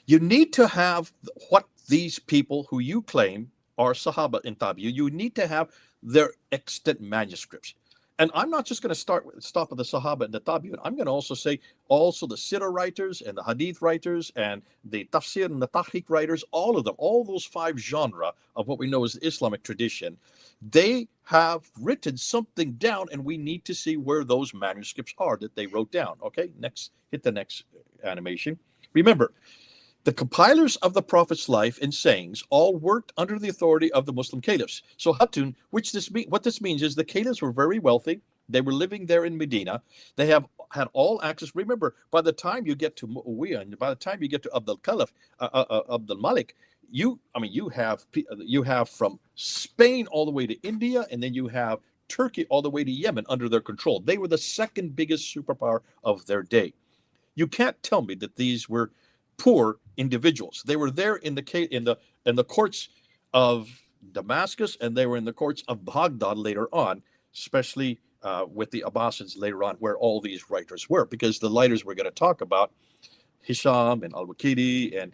you need to have what these people who you claim are Sahaba and Tabi'un, you need to have their extant manuscripts. And I'm not just going to stop at the Sahaba and the Tabi'un. I'm going to also say also the Sirah writers and the Hadith writers and the Tafsir and the Tahqiq writers, all of them, all those 5 genera of what we know as the Islamic tradition, they have written something down, and we need to see where those manuscripts are that they wrote down. Okay, next, hit the next animation. Remember, the compilers of the Prophet's life and sayings all worked under the authority of the Muslim caliphs. So Hatun, what this means is the caliphs were very wealthy. They were living there in Medina. They have had all access. Remember, by the time you get to Muawiyah and by the time you get to Abdul Malik, you have from Spain all the way to India, and then you have Turkey all the way to Yemen under their control. They were the second biggest superpower of their day. You can't tell me that these were poor individuals. They were there in the courts of Damascus, and they were in the courts of Baghdad later on, especially with the Abbasids later on, where all these writers were, because the writers we're going to talk about, Hisham and Al-Waqidi and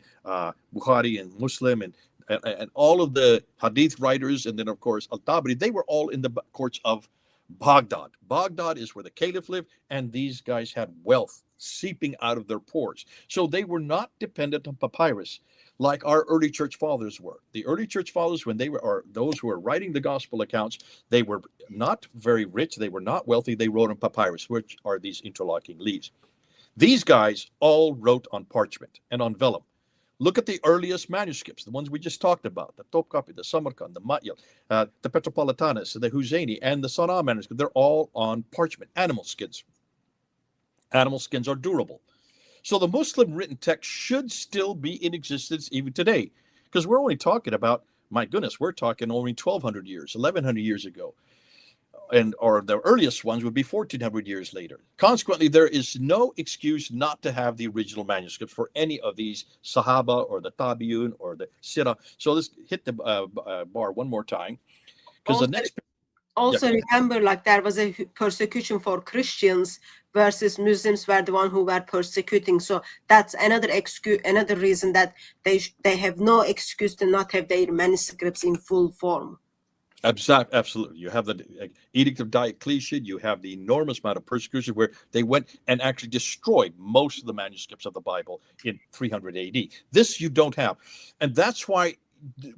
Bukhari and Muslim and all of the Hadith writers, and then of course Al-Tabari, they were all in the courts of Baghdad. Baghdad is where the caliph lived, and these guys had wealth seeping out of their pores. So they were not dependent on papyrus like our early church fathers were. The early church fathers, when they were, or those who were writing the gospel accounts, they were not very rich, they were not wealthy, they wrote on papyrus, which are these interlocking leaves. These guys all wrote on parchment and on vellum. Look at the earliest manuscripts, the ones we just talked about, the Topkapi, the Samarkand, the Matyal, the Petropolitanus, the Husseini, and the Sana'a manuscript. They're all on parchment, animal skins. Animal skins are durable. So the Muslim written text should still be in existence even today, because we're only talking about, my goodness, we're talking only 1,200 years, 1,100 years ago. Or the earliest ones would be 1,400 years later. Consequently, there is no excuse not to have the original manuscript for any of these Sahaba or the Tabi'un or the Sirah. So let's hit the bar one more time, because the next. Also, remember, like there was a persecution for Christians versus Muslims were the one who were persecuting. So that's another excuse, another reason that they have no excuse to not have their manuscripts in full form. Absolutely. You have the Edict of Diocletian. You have the enormous amount of persecution where they went and actually destroyed most of the manuscripts of the Bible in 300 AD. This you don't have. And that's why,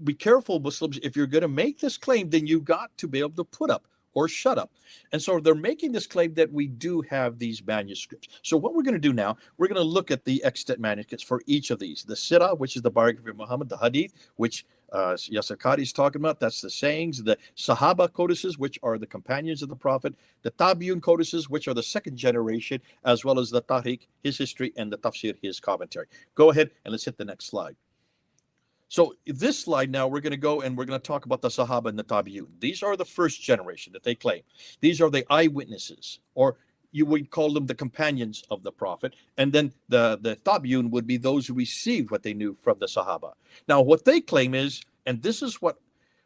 be careful, Muslims. If you're going to make this claim, then you've got to be able to put up or shut up. And so they're making this claim that we do have these manuscripts. So what we're going to do now, we're going to look at the extant manuscripts for each of these. The Sirah, which is the biography of Muhammad, the Hadith, which Yasir Qadhi is talking about, that's the sayings, the Sahaba codices, which are the companions of the Prophet, the Tabi'un codices, which are the second generation, as well as the Tahqiq, his history, and the Tafsir, his commentary. Go ahead and let's hit the next slide. So this slide now, we're going to go and we're going to talk about the Sahaba and the Tabi'un. These are the first generation that they claim. These are the eyewitnesses, or you would call them the companions of the Prophet. And then the Tabi'un would be those who received what they knew from the Sahaba. Now, what they claim is, and this is what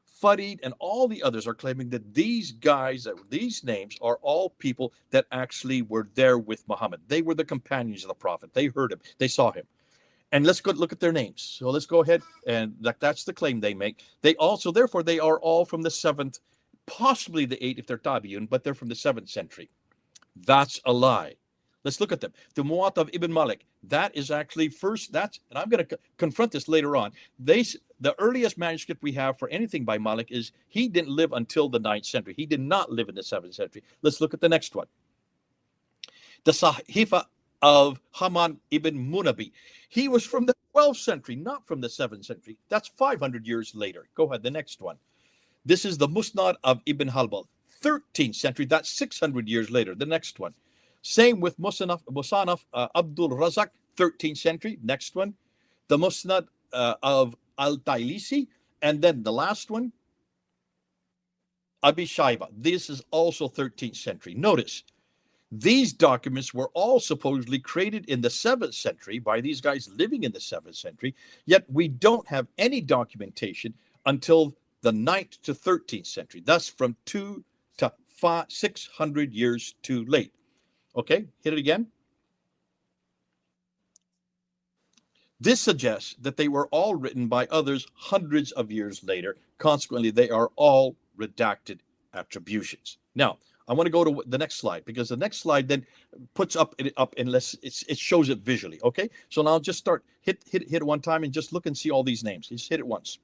Farid and all the others are claiming, that these guys, these names are all people that actually were there with Muhammad. They were the companions of the Prophet. They heard him. They saw him. And let's go look at their names. So let's go ahead, and that's the claim they make. They also, therefore, they are all from the 7th, possibly the 8th if they're Tabi'un, but they're from the 7th century. That's a lie. Let's look at them. The Muwatta of Ibn Malik, that is actually first, and I'm going to confront this later on. The earliest manuscript we have for anything by Malik is he didn't live until the 9th century. He did not live in the 7th century. Let's look at the next one. The Sahifa of Haman ibn Munabi. He was from the 12th century, not from the 7th century. That's 500 years later. Go ahead, the next one. This is the Musnad of Ibn Halbal, 13th century. That's 600 years later. The next one. Same with Musanaf Abdul Razak, 13th century. Next one. the Musnad of Al-Tailisi, and then the last one, Abi Shaiba. This is also 13th century. Notice, these documents were all supposedly created in the 7th century by these guys living in the 7th century, yet we don't have any documentation until the 9th to 13th century. Thus, from 2 to 600 years too late. Okay, hit it again. This suggests that they were all written by others hundreds of years later. Consequently, they are all redacted attributions. Now, I want to go to the next slide, because the next slide then puts up unless it shows it visually. Okay, so now just start hit it one time and just look and see all these names. Just hit it once.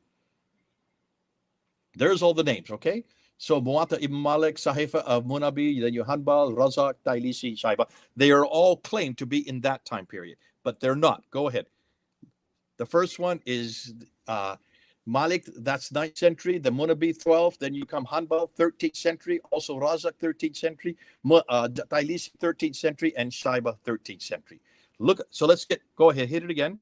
There's all the names. Okay, so Muwatta ibn Malik, Sahifa of Munabi, then Hanbal, Razak, Tailisi, Shaiba. They are all claimed to be in that time period, but they're not. Go ahead. The first one is Malik, that's 9th century, the Munabi 12th, then you come Hanbal, 13th century, also Razak, 13th century, Tailisi, 13th century, and Shaiba, 13th century. Look, so let's go ahead, hit it again.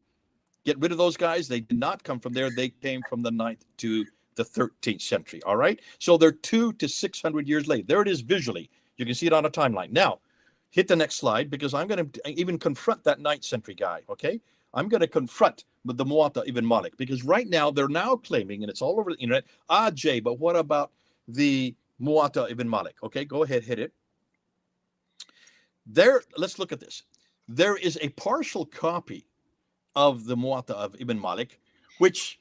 Get rid of those guys. They did not come from there. They came from the 9th to the 13th century, all right? So they're 200 to 600 years late. There it is visually. You can see it on a timeline. Now, hit the next slide, because I'm going to even confront that 9th century guy, okay? I'm going to confront the Muwatta ibn Malik, because right now they're now claiming, and it's all over the internet, Jay, but what about the Muwatta ibn Malik? Okay, go ahead, hit it. There, let's look at this. There is a partial copy of the Muwatta of Ibn Malik, which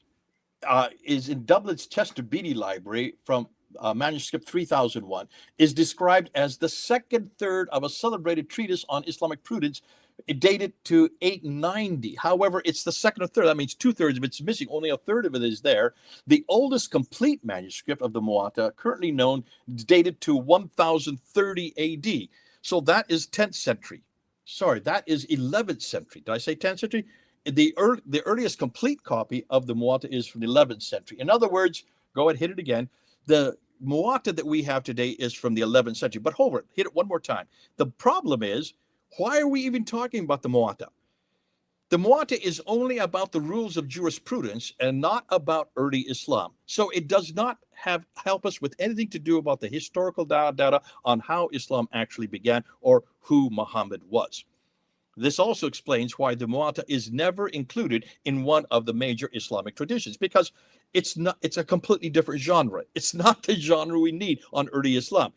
is in Dublin's Chester Beatty Library from manuscript 3001, is described as the second third of a celebrated treatise on Islamic prudence. It dated to 890. However, it's the second or third. That means 2/3 of it's missing. Only a third of it is there. The oldest complete manuscript of the Muwatta, currently known, dated to 1030 AD. So that is 10th century. Sorry, that is 11th century. Did I say 10th century? The earliest complete copy of the Muwatta is from the 11th century. In other words, go ahead, hit it again. The Muwatta that we have today is from the 11th century. But hold it, hit it one more time. The problem is, why are we even talking about the Muwatta? The Muwatta is only about the rules of jurisprudence and not about early Islam. So it does not help us with anything to do about the historical data on how Islam actually began or who Muhammad was. This also explains why the Muwatta is never included in one of the major Islamic traditions, because it's a completely different genre. It's not the genre we need on early Islam.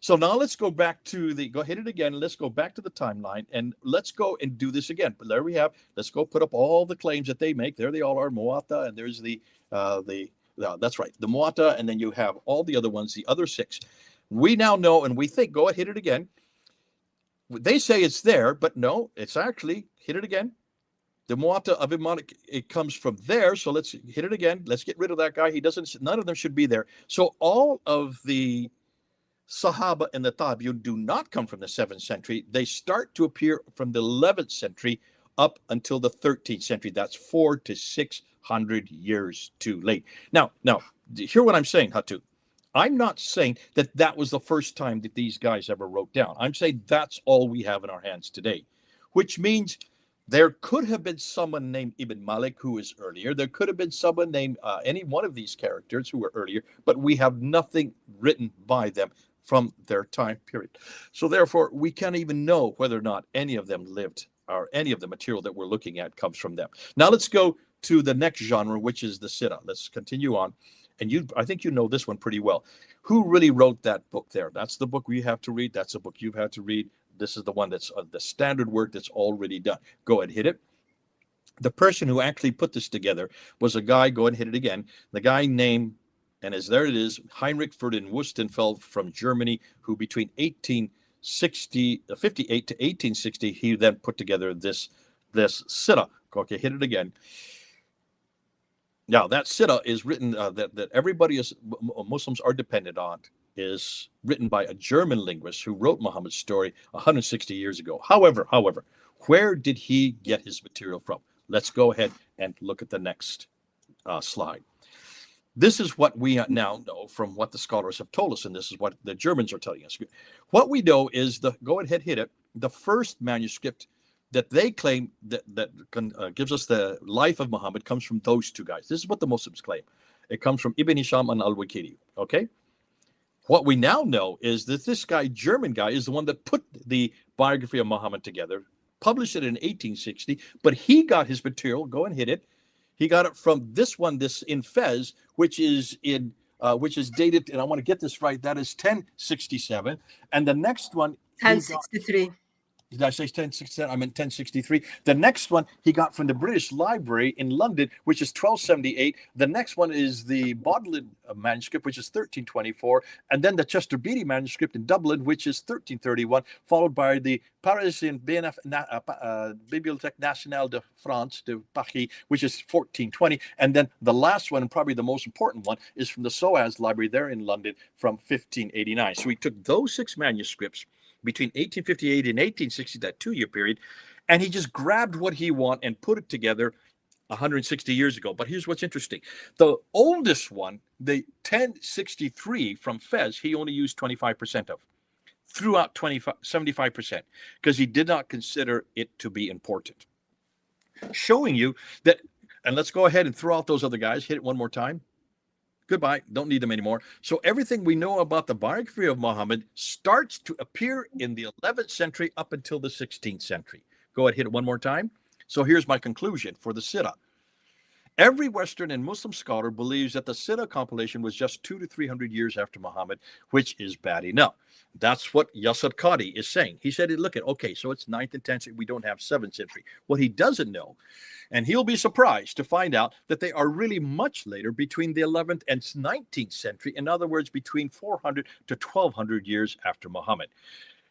So now let's go back to go hit it again. Let's go back to the timeline and let's go and do this again. But there we have, let's go put up all the claims that they make. There they all are, Muwatta, and there's that's right, the Muwatta, and then you have all the other ones, the other 6. We now know, and we think, go ahead, hit it again. They say it's there, but no, it's actually, hit it again. The Muwatta of Ibn Malik, it comes from there. So let's hit it again. Let's get rid of that guy. None of them should be there. So all of the Sahaba and the Tabi'un do not come from the 7th century. They start to appear from the 11th century up until the 13th century. That's 400 to 600 years too late. Now, hear what I'm saying, Hatu. I'm not saying that was the first time that these guys ever wrote down. I'm saying that's all we have in our hands today, which means there could have been someone named Ibn Malik who is earlier. There could have been someone named any one of these characters who were earlier, but we have nothing written by them from their time period. So therefore, we can't even know whether or not any of them lived or any of the material that we're looking at comes from them. Now let's go to the next genre, which is the Sirah. Let's continue on. And I think you know this one pretty well. Who really wrote that book there? That's the book we have to read. That's the book you've had to read. This is the one that's the standard work that's already done. Go ahead, hit it. The person who actually put this together was a guy, go ahead and hit it again, the guy named, and there it is, Heinrich Ferdinand Wustenfeld from Germany, who between 58 to 1860, he then put together this Sirah. Okay, hit it again. Now, that Sirah is written, that everybody Muslims are dependent on, is written by a German linguist who wrote Muhammad's story 160 years ago. However, where did he get his material from? Let's go ahead and look at the next slide. This is what we now know from what the scholars have told us, and this is what the Germans are telling us. What we know is go ahead, hit it. The first manuscript that they claim that gives us the life of Muhammad comes from those two guys. This is what the Muslims claim. It comes from Ibn Hisham and al-Waqidi. Okay. What we now know is that this guy, German guy, is the one that put the biography of Muhammad together, published it in 1860, but he got his material, go and hit it. He got it from this one, this in Fez, which is dated, and I want to get this right, that is 1067. And the next one, 1063. Did I say 1067? I meant 1063. The next one he got from the British Library in London, which is 1278. The next one is the Bodleian manuscript, which is 1324. And then the Chester Beatty manuscript in Dublin, which is 1331, followed by the Parisian Bibliothèque Nationale de France de Paris, which is 1420. And then the last one, and probably the most important one, is from the SOAS Library there in London from 1589. So he took those 6 manuscripts between 1858 and 1860, that 2-year period, and he just grabbed what he wanted and put it together 160 years ago. But here's what's interesting. The oldest one, the 1063 from Fez, he only used 25% of, throughout 75%, because he did not consider it to be important. Showing you that, and let's go ahead and throw out those other guys. Hit it one more time. Goodbye. Don't need them anymore. So everything we know about the biography of Muhammad starts to appear in the 11th century up until the 16th century. Go ahead, hit it one more time. So here's my conclusion for the Sirah. Every Western and Muslim scholar believes that the Sirah compilation was just 200 to 300 years after Muhammad, which is bad enough. That's what Yasir Qadhi is saying. He said, look at, okay, so it's 9th and 10th century. We don't have 7th century. What he doesn't know, and he'll be surprised to find out that they are really much later, between the 11th and 19th century. In other words, between 400 to 1200 years after Muhammad.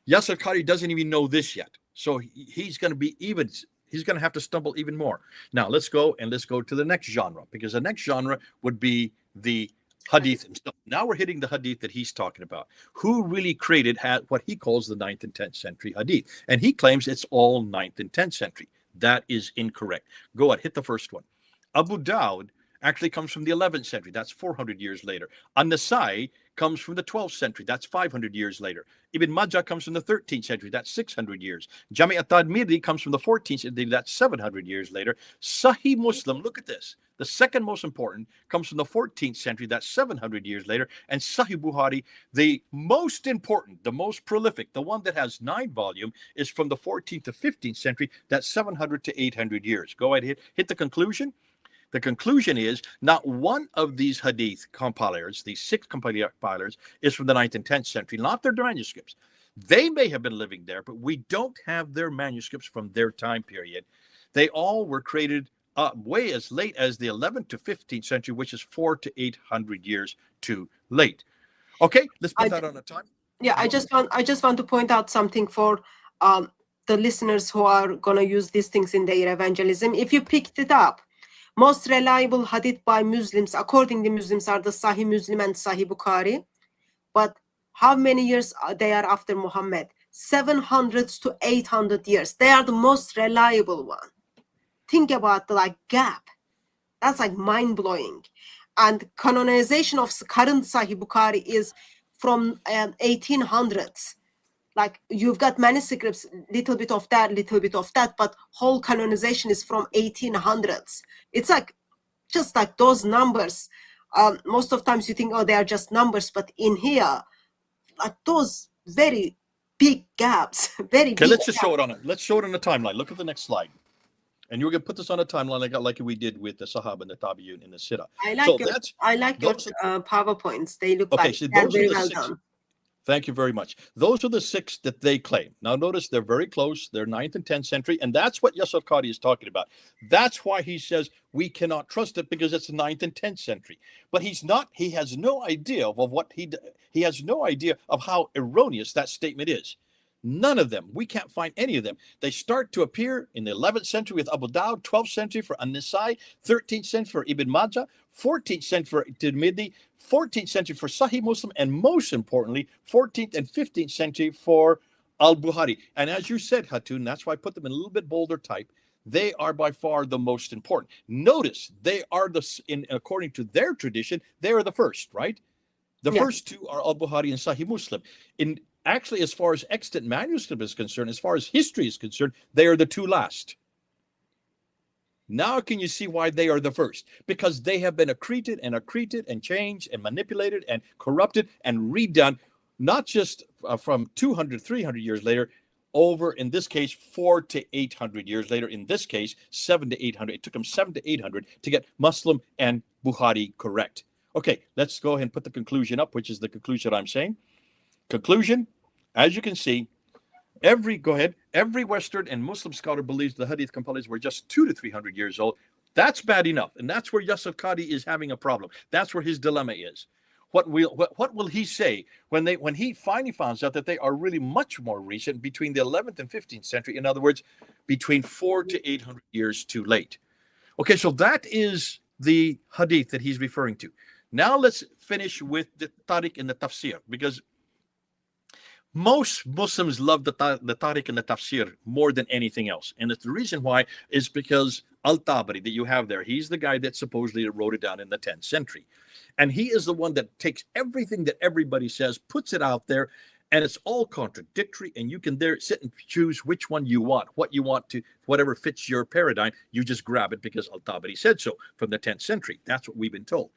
Yasir Qadhi doesn't even know this yet. So he's going to be even... He's going to have to stumble even more. Now, let's go to the next genre, because the next genre would be the Hadith himself. Now we're hitting the Hadith that he's talking about. Who really created what he calls the 9th and 10th century Hadith? And he claims it's all 9th and 10th century. That is incorrect. Go ahead, hit the first one. Abu Dawud actually comes from the 11th century. That's 400 years later. An-Nasai comes from the 12th century. That's 500 years later. Ibn Majah comes from the 13th century. That's 600 years. Jami' at-Tirmidhi comes from the 14th century. That's 700 years later. Sahih Muslim, look at this. The second most important comes from the 14th century. That's 700 years later. And Sahih Bukhari, the most important, the most prolific, the one that has 9 volumes, is from the 14th to 15th century. That's 700 to 800 years. Go ahead, hit the conclusion. The conclusion is not one of these Hadith compilers, these 6 compilers, is from the 9th and 10th century, not their manuscripts. They may have been living there, but we don't have their manuscripts from their time period. They all were created way as late as the 11th to 15th century, which is 400 to 800 years too late. Okay, let's put that on a time. Yeah, I just want to point out something for the listeners who are going to use these things in their evangelism. If you picked it up, most reliable hadith by Muslims, according to Muslims, are the Sahih Muslim and Sahih Bukhari. But how many years they are after Muhammad? 700 to 800 years. They are the most reliable one. Think about the gap. That's mind-blowing. And canonization of current Sahih Bukhari is from 1800s. You've got manuscripts, little bit of that, but whole canonization is from 1800s. It's just those numbers. Most of times you think, oh, they are just numbers, but in here, those very big gaps, very big. Okay, let's just show it on it. Let's show it on the timeline. Look at the next slide. And you're going to put this on a timeline like we did with the Sahaba and the Tabi'un in the Sirah. I like your PowerPoints. They look so they're those very are the well 6. done. Thank you very much. Those are the 6 that they claim. Now, notice they're very close. They're 9th and 10th century. And that's what Yasir Qadhi is talking about. That's why he says we cannot trust it, because it's 9th and 10th century. But he has no idea of what he has no idea of how erroneous that statement is. None of them. We can't find any of them. They start to appear in the 11th century with Abu Dawud, 12th century for An-Nasai, 13th century for Ibn Majah, 14th century for Tirmidhi, 14th century for Sahih Muslim, and most importantly, 14th and 15th century for Al-Bukhari. And as you said, Hatun, that's why I put them in a little bit bolder type. They are by far the most important. Notice they are according to their tradition, they are the first, right? The first 2 are Al-Bukhari and Sahih Muslim. Actually, as far as extant manuscript is concerned, as far as history is concerned, they are the two last. Now can you see why they are the first? Because they have been accreted and changed and manipulated and corrupted and redone, not just from 200, 300 years later, over, in this case, 400 to 800 years later. In this case, 700 to 800. It took them 700 to 800 to get Muslim and Bukhari correct. Okay, let's go ahead and put the conclusion up, which is the conclusion I'm saying. Conclusion, as you can see, every Western and Muslim scholar believes the Hadith compilations were just 200 to 300 years old. That's bad enough. And that's where Yasir Qadhi is having a problem. That's where his dilemma is. What will he say when he finally finds out that they are really much more recent, between the 11th and 15th century? In other words, between 400 to 800 years too late. Okay, so that is the Hadith that he's referring to. Now let's finish with the Tariq and the Tafsir, because most Muslims love the Tariq and the Tafsir more than anything else. And the reason why is because Al-Tabari that you have there, he's the guy that supposedly wrote it down in the 10th century. And he is the one that takes everything that everybody says, puts it out there, and it's all contradictory. And you can there sit and choose which one you want, what you want to, whatever fits your paradigm. You just grab it because Al-Tabari said so from the 10th century. That's what we've been told.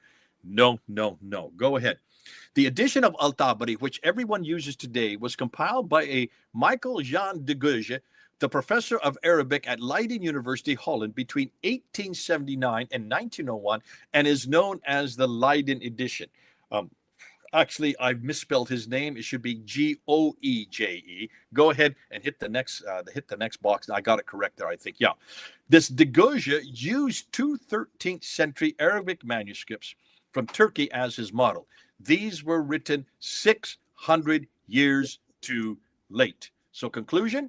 No, no, no. Go ahead. The edition of Al-Tabari, which everyone uses today, was compiled by a Michael Jean de Geuge, the professor of Arabic at Leiden University, Holland, between 1879 and 1901, and is known as the Leiden edition. Actually, I've misspelled his name. It should be Goeje. Go ahead and hit the next box. I got it correct there, I think. Yeah. This de Geuge used two 13th century Arabic manuscripts from Turkey as his model. These were written 600 years too late. So conclusion,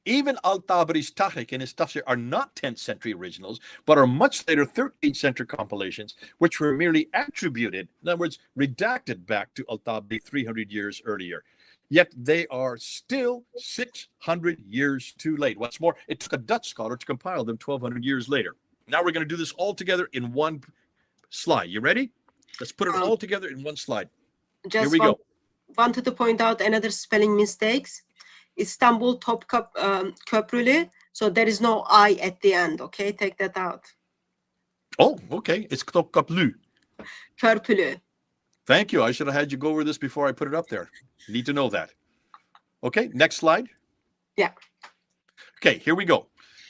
even Al-Tabari's Tariq and his Tafsir are not 10th century originals, but are much later 13th century compilations, which were merely attributed, in other words, redacted back to Al-Tabari 300 years earlier. Yet they are still 600 years too late. What's more, it took a Dutch scholar to compile them 1,200 years later. Now we're going to do this all together in one slide. You ready? Let's put it all together in one slide. Here we go. Wanted to point out another spelling mistakes. Istanbul Köprülü. So there is no I at the end. Okay, take that out. Oh, okay. It's Topkaplu. Köprülü. Thank you. I should have had you go over this before I put it up there. Need to know that. Okay, next slide. Yeah. Okay, here we go.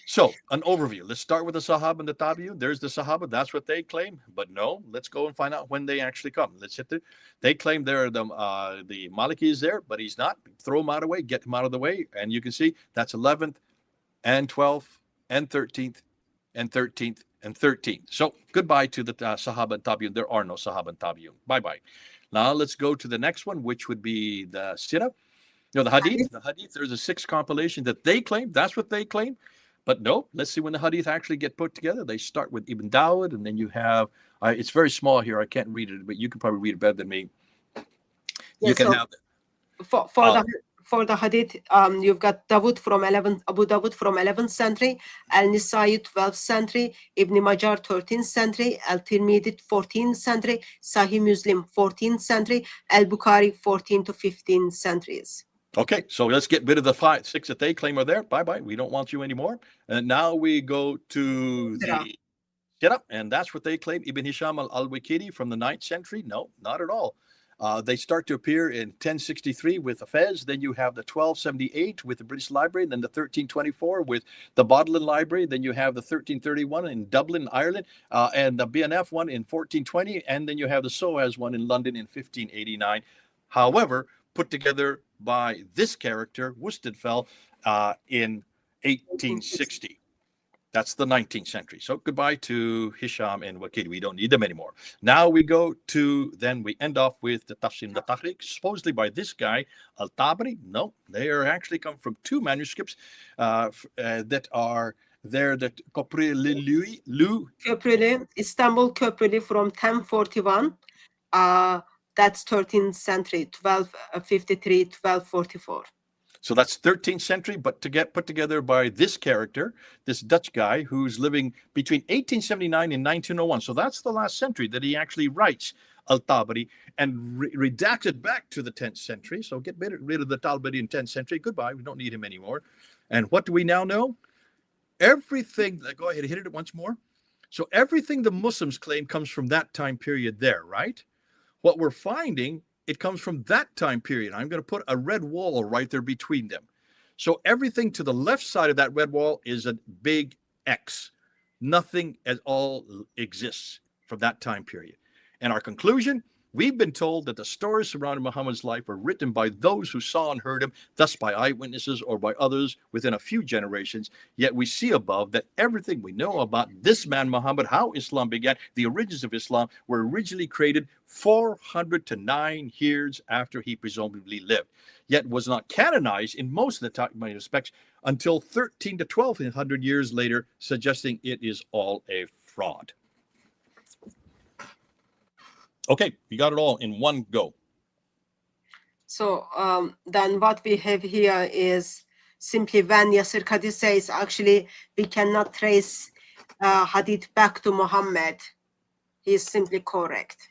So, an overview. Let's start with the Sahaba and the Tabi'un. There's the Sahaba. That's what they claim. But no, let's go and find out when they actually come. Let's hit they claim they're the Maliki is there, but he's not. Throw him out of the way. Get him out of the way. And you can see that's 11th and 12th and 13th and 13th and 13th. So, goodbye to the Sahaba and Tabi'un. There are no Sahaba and Tabi'un. Bye-bye. Now, let's go to the next one, which would be the Sirah. The Hadith. The Hadith, there's a 6 compilation that they claim. That's what they claim. But no, let's see when the Hadith actually get put together. They start with Ibn Dawud, and then you have, it's very small here. I can't read it, but you can probably read it better than me. Yeah, you can have it. For the Hadith, you've got Abu Dawud from 11th century, Al-Nisai 12th century, Ibn Majah 13th century, Al-Tirmidhi 14th century, Sahih Muslim 14th century, Al-Bukhari 14th to 15th centuries. Okay, so let's get rid of the 5, 6 that they claim are there. Bye-bye. We don't want you anymore. And now we go to the Sirah, and that's what they claim. Ibn Hisham al-Waqidi from the 9th century. No, not at all. They start to appear in 1063 with the Fez. Then you have the 1278 with the British Library. Then the 1324 with the Bodleian Library. Then you have the 1331 in Dublin, Ireland, and the BNF one in 1420. And then you have the SOAS one in London in 1589. However, put together by this character, Wustedfeld, in 1860. That's the 19th century. So goodbye to Hisham and Waqidi. We don't need them anymore. Now we go to, then we end off with the Tafsir and the Tariq, supposedly by this guy, Al-Tabari. No, they are actually come from 2 manuscripts that are there, that Köprülü, Istanbul Köprülü from 1041. That's 13th century, 1253, 1244. So that's 13th century, but to get put together by this character, this Dutch guy who's living between 1879 and 1901. So that's the last century that he actually writes Al-Tabari, and redacted back to the 10th century. So get rid of the Tabari in 10th century. Goodbye. We don't need him anymore. And what do we now know? Everything, go ahead, hit it once more. So everything the Muslims claim comes from that time period there, right? What we're finding, it comes from that time period. I'm going to put a red wall right there between them. So everything to the left side of that red wall is a big X. Nothing at all exists from that time period. And our conclusion, we've been told that the stories surrounding Muhammad's life were written by those who saw and heard him, thus by eyewitnesses or by others within a few generations. Yet we see above that everything we know about this man Muhammad, how Islam began, the origins of Islam, were originally created 400 to 9 years after he presumably lived, yet was not canonized in most of the respects until 13 to 1200 years later, suggesting it is all a fraud. Okay, we got it all in one go. So then what we have here is simply when Yasir Qadhi says, actually, we cannot trace Hadith back to Muhammad, he is simply correct.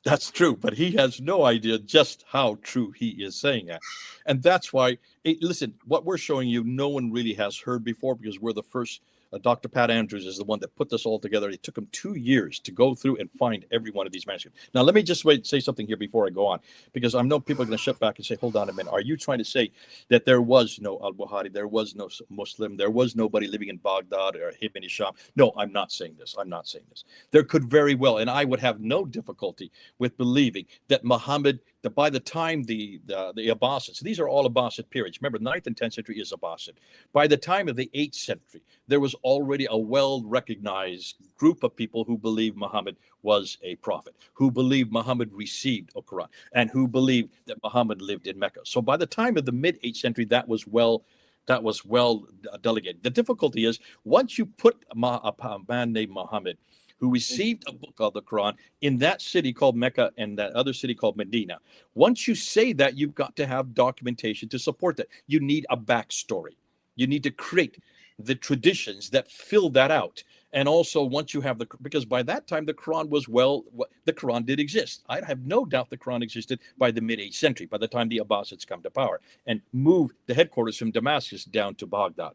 That's true, but he has no idea just how true he is saying that. And that's why, listen, what we're showing you, no one really has heard before, because we're the first. Dr. Pat Andrews is the one that put this all together. It took him 2 years to go through and find every one of these manuscripts. Now, let me just say something here before I go on, because I know people are going to shut back and say, hold on a minute. Are you trying to say that there was no al-Bukhari, there was no Muslim, there was nobody living in Baghdad or Ibn Hisham? No, I'm not saying this. I'm not saying this. There could very well, and I would have no difficulty with believing that Muhammad, that by the time the Abbasids, these are all Abbasid periods. Remember, 9th and 10th century is Abbasid. By the time of the 8th century, there was already a well-recognized group of people who believed Muhammad was a prophet, who believed Muhammad received a Quran, and who believed that Muhammad lived in Mecca. So by the time of the mid-8th century, that was well delegated. The difficulty is, once you put a man named Muhammad, who received a book of the Quran in that city called Mecca and that other city called Medina. Once you say that, you've got to have documentation to support that. You need a backstory. You need to create the traditions that fill that out. And also, once you have because by that time the Quran was the Quran did exist. I have no doubt the Quran existed by the mid-8th century, by the time the Abbasids come to power and move the headquarters from Damascus down to Baghdad.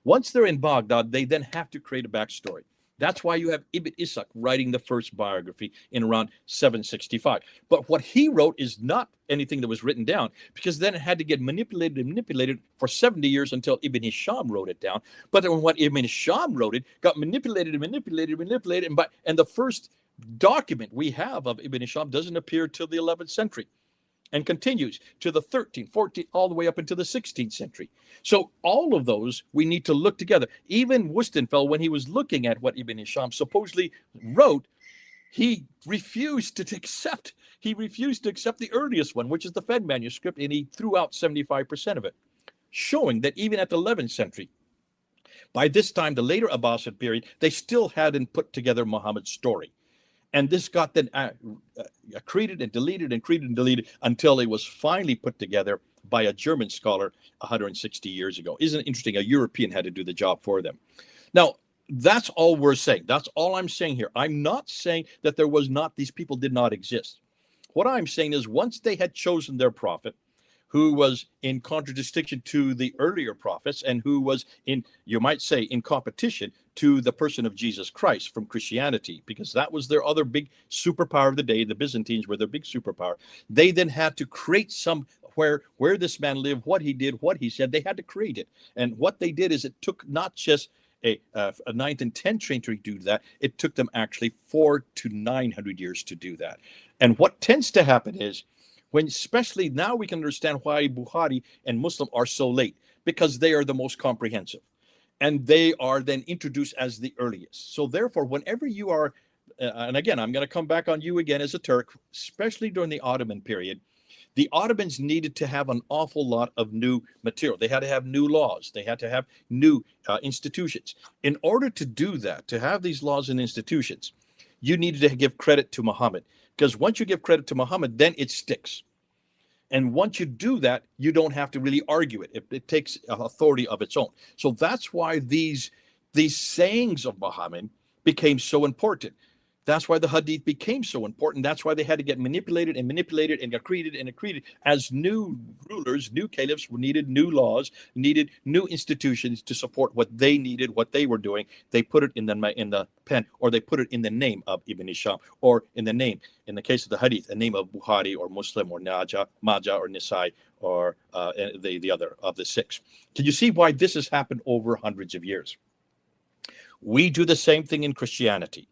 Once they're in Baghdad, they then have to create a backstory. That's why you have Ibn Ishaq writing the first biography in around 765. But what he wrote is not anything that was written down, because then it had to get manipulated for 70 years until Ibn Hisham wrote it down. But then when Ibn Hisham wrote it, got manipulated, and the first document we have of Ibn Hisham doesn't appear till the 11th century. And continues to the 13th, 14th, all the way up into the 16th century. So all of those we need to look together. Even Wustenfeld, when he was looking at what Ibn Hisham supposedly wrote, he refused to accept the earliest one, which is the Fed manuscript, and he threw out 75% of it, showing that even at the 11th century, by this time, the later Abbasid period, they still hadn't put together Muhammad's story. And this got then created and deleted until it was finally put together by a German scholar 160 years ago. Isn't it interesting? A European had to do the job for them. Now, that's all we're saying. That's all I'm saying here. I'm not saying that these people did not exist. What I'm saying is, once they had chosen their prophet, who was in contradistinction to the earlier prophets and who was you might say, in competition to the person of Jesus Christ from Christianity, because that was their other big superpower of the day. The Byzantines were their big superpower. They then had to create where this man lived, what he did, what he said. They had to create it. And what they did is, it took not just a 9th and 10th century to do that. It took them actually 400 to 900 years to do that. And what tends to happen is, especially now we can understand why Bukhari and Muslim are so late, because they are the most comprehensive. And they are then introduced as the earliest. So therefore, whenever you are, and again, I'm going to come back on you again as a Turk, especially during the Ottoman period, the Ottomans needed to have an awful lot of new material. They had to have new laws. They had to have new institutions. In order to do that, to have these laws and institutions, you needed to give credit to Muhammad. Because once you give credit to Muhammad, then it sticks. And once you do that, you don't have to really argue it. It takes authority of its own. So that's why these sayings of Muhammad became so important. That's why the Hadith became so important. That's why they had to get manipulated and accreted as new rulers, new caliphs needed new laws, needed new institutions to support what they needed, what they were doing. They put it in the pen, or they put it in the name of Ibn Hisham, or in the name, in the case of the Hadith, a name of Bukhari or Muslim or Majah or Nisai or the other of the six. Can you see why this has happened over hundreds of years? We do the same thing in Christianity.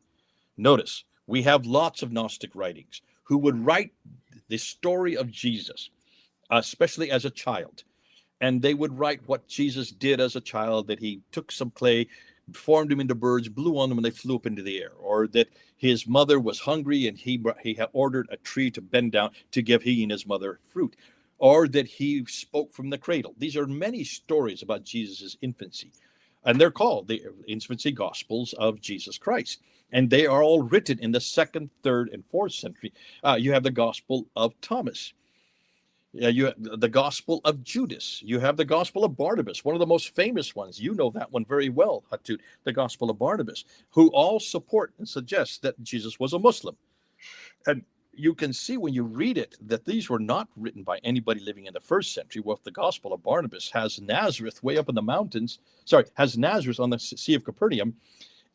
Notice, we have lots of Gnostic writings who would write the story of Jesus, especially as a child. And they would write what Jesus did as a child, that he took some clay, formed them into birds, blew on them, and they flew up into the air. Or that his mother was hungry and he had ordered a tree to bend down to give he and his mother fruit. Or that he spoke from the cradle. These are many stories about Jesus' infancy. And they're called the infancy gospels of Jesus Christ. And they are all written in the 2nd, 3rd, and 4th century. You have the Gospel of Thomas. You have the Gospel of Judas. You have the Gospel of Barnabas, one of the most famous ones. You know that one very well, Hatun, the Gospel of Barnabas, who all support and suggest that Jesus was a Muslim. And you can see when you read it that these were not written by anybody living in the 1st century. Well, the Gospel of Barnabas has Nazareth way up in the mountains. Has Nazareth on the Sea of Capernaum.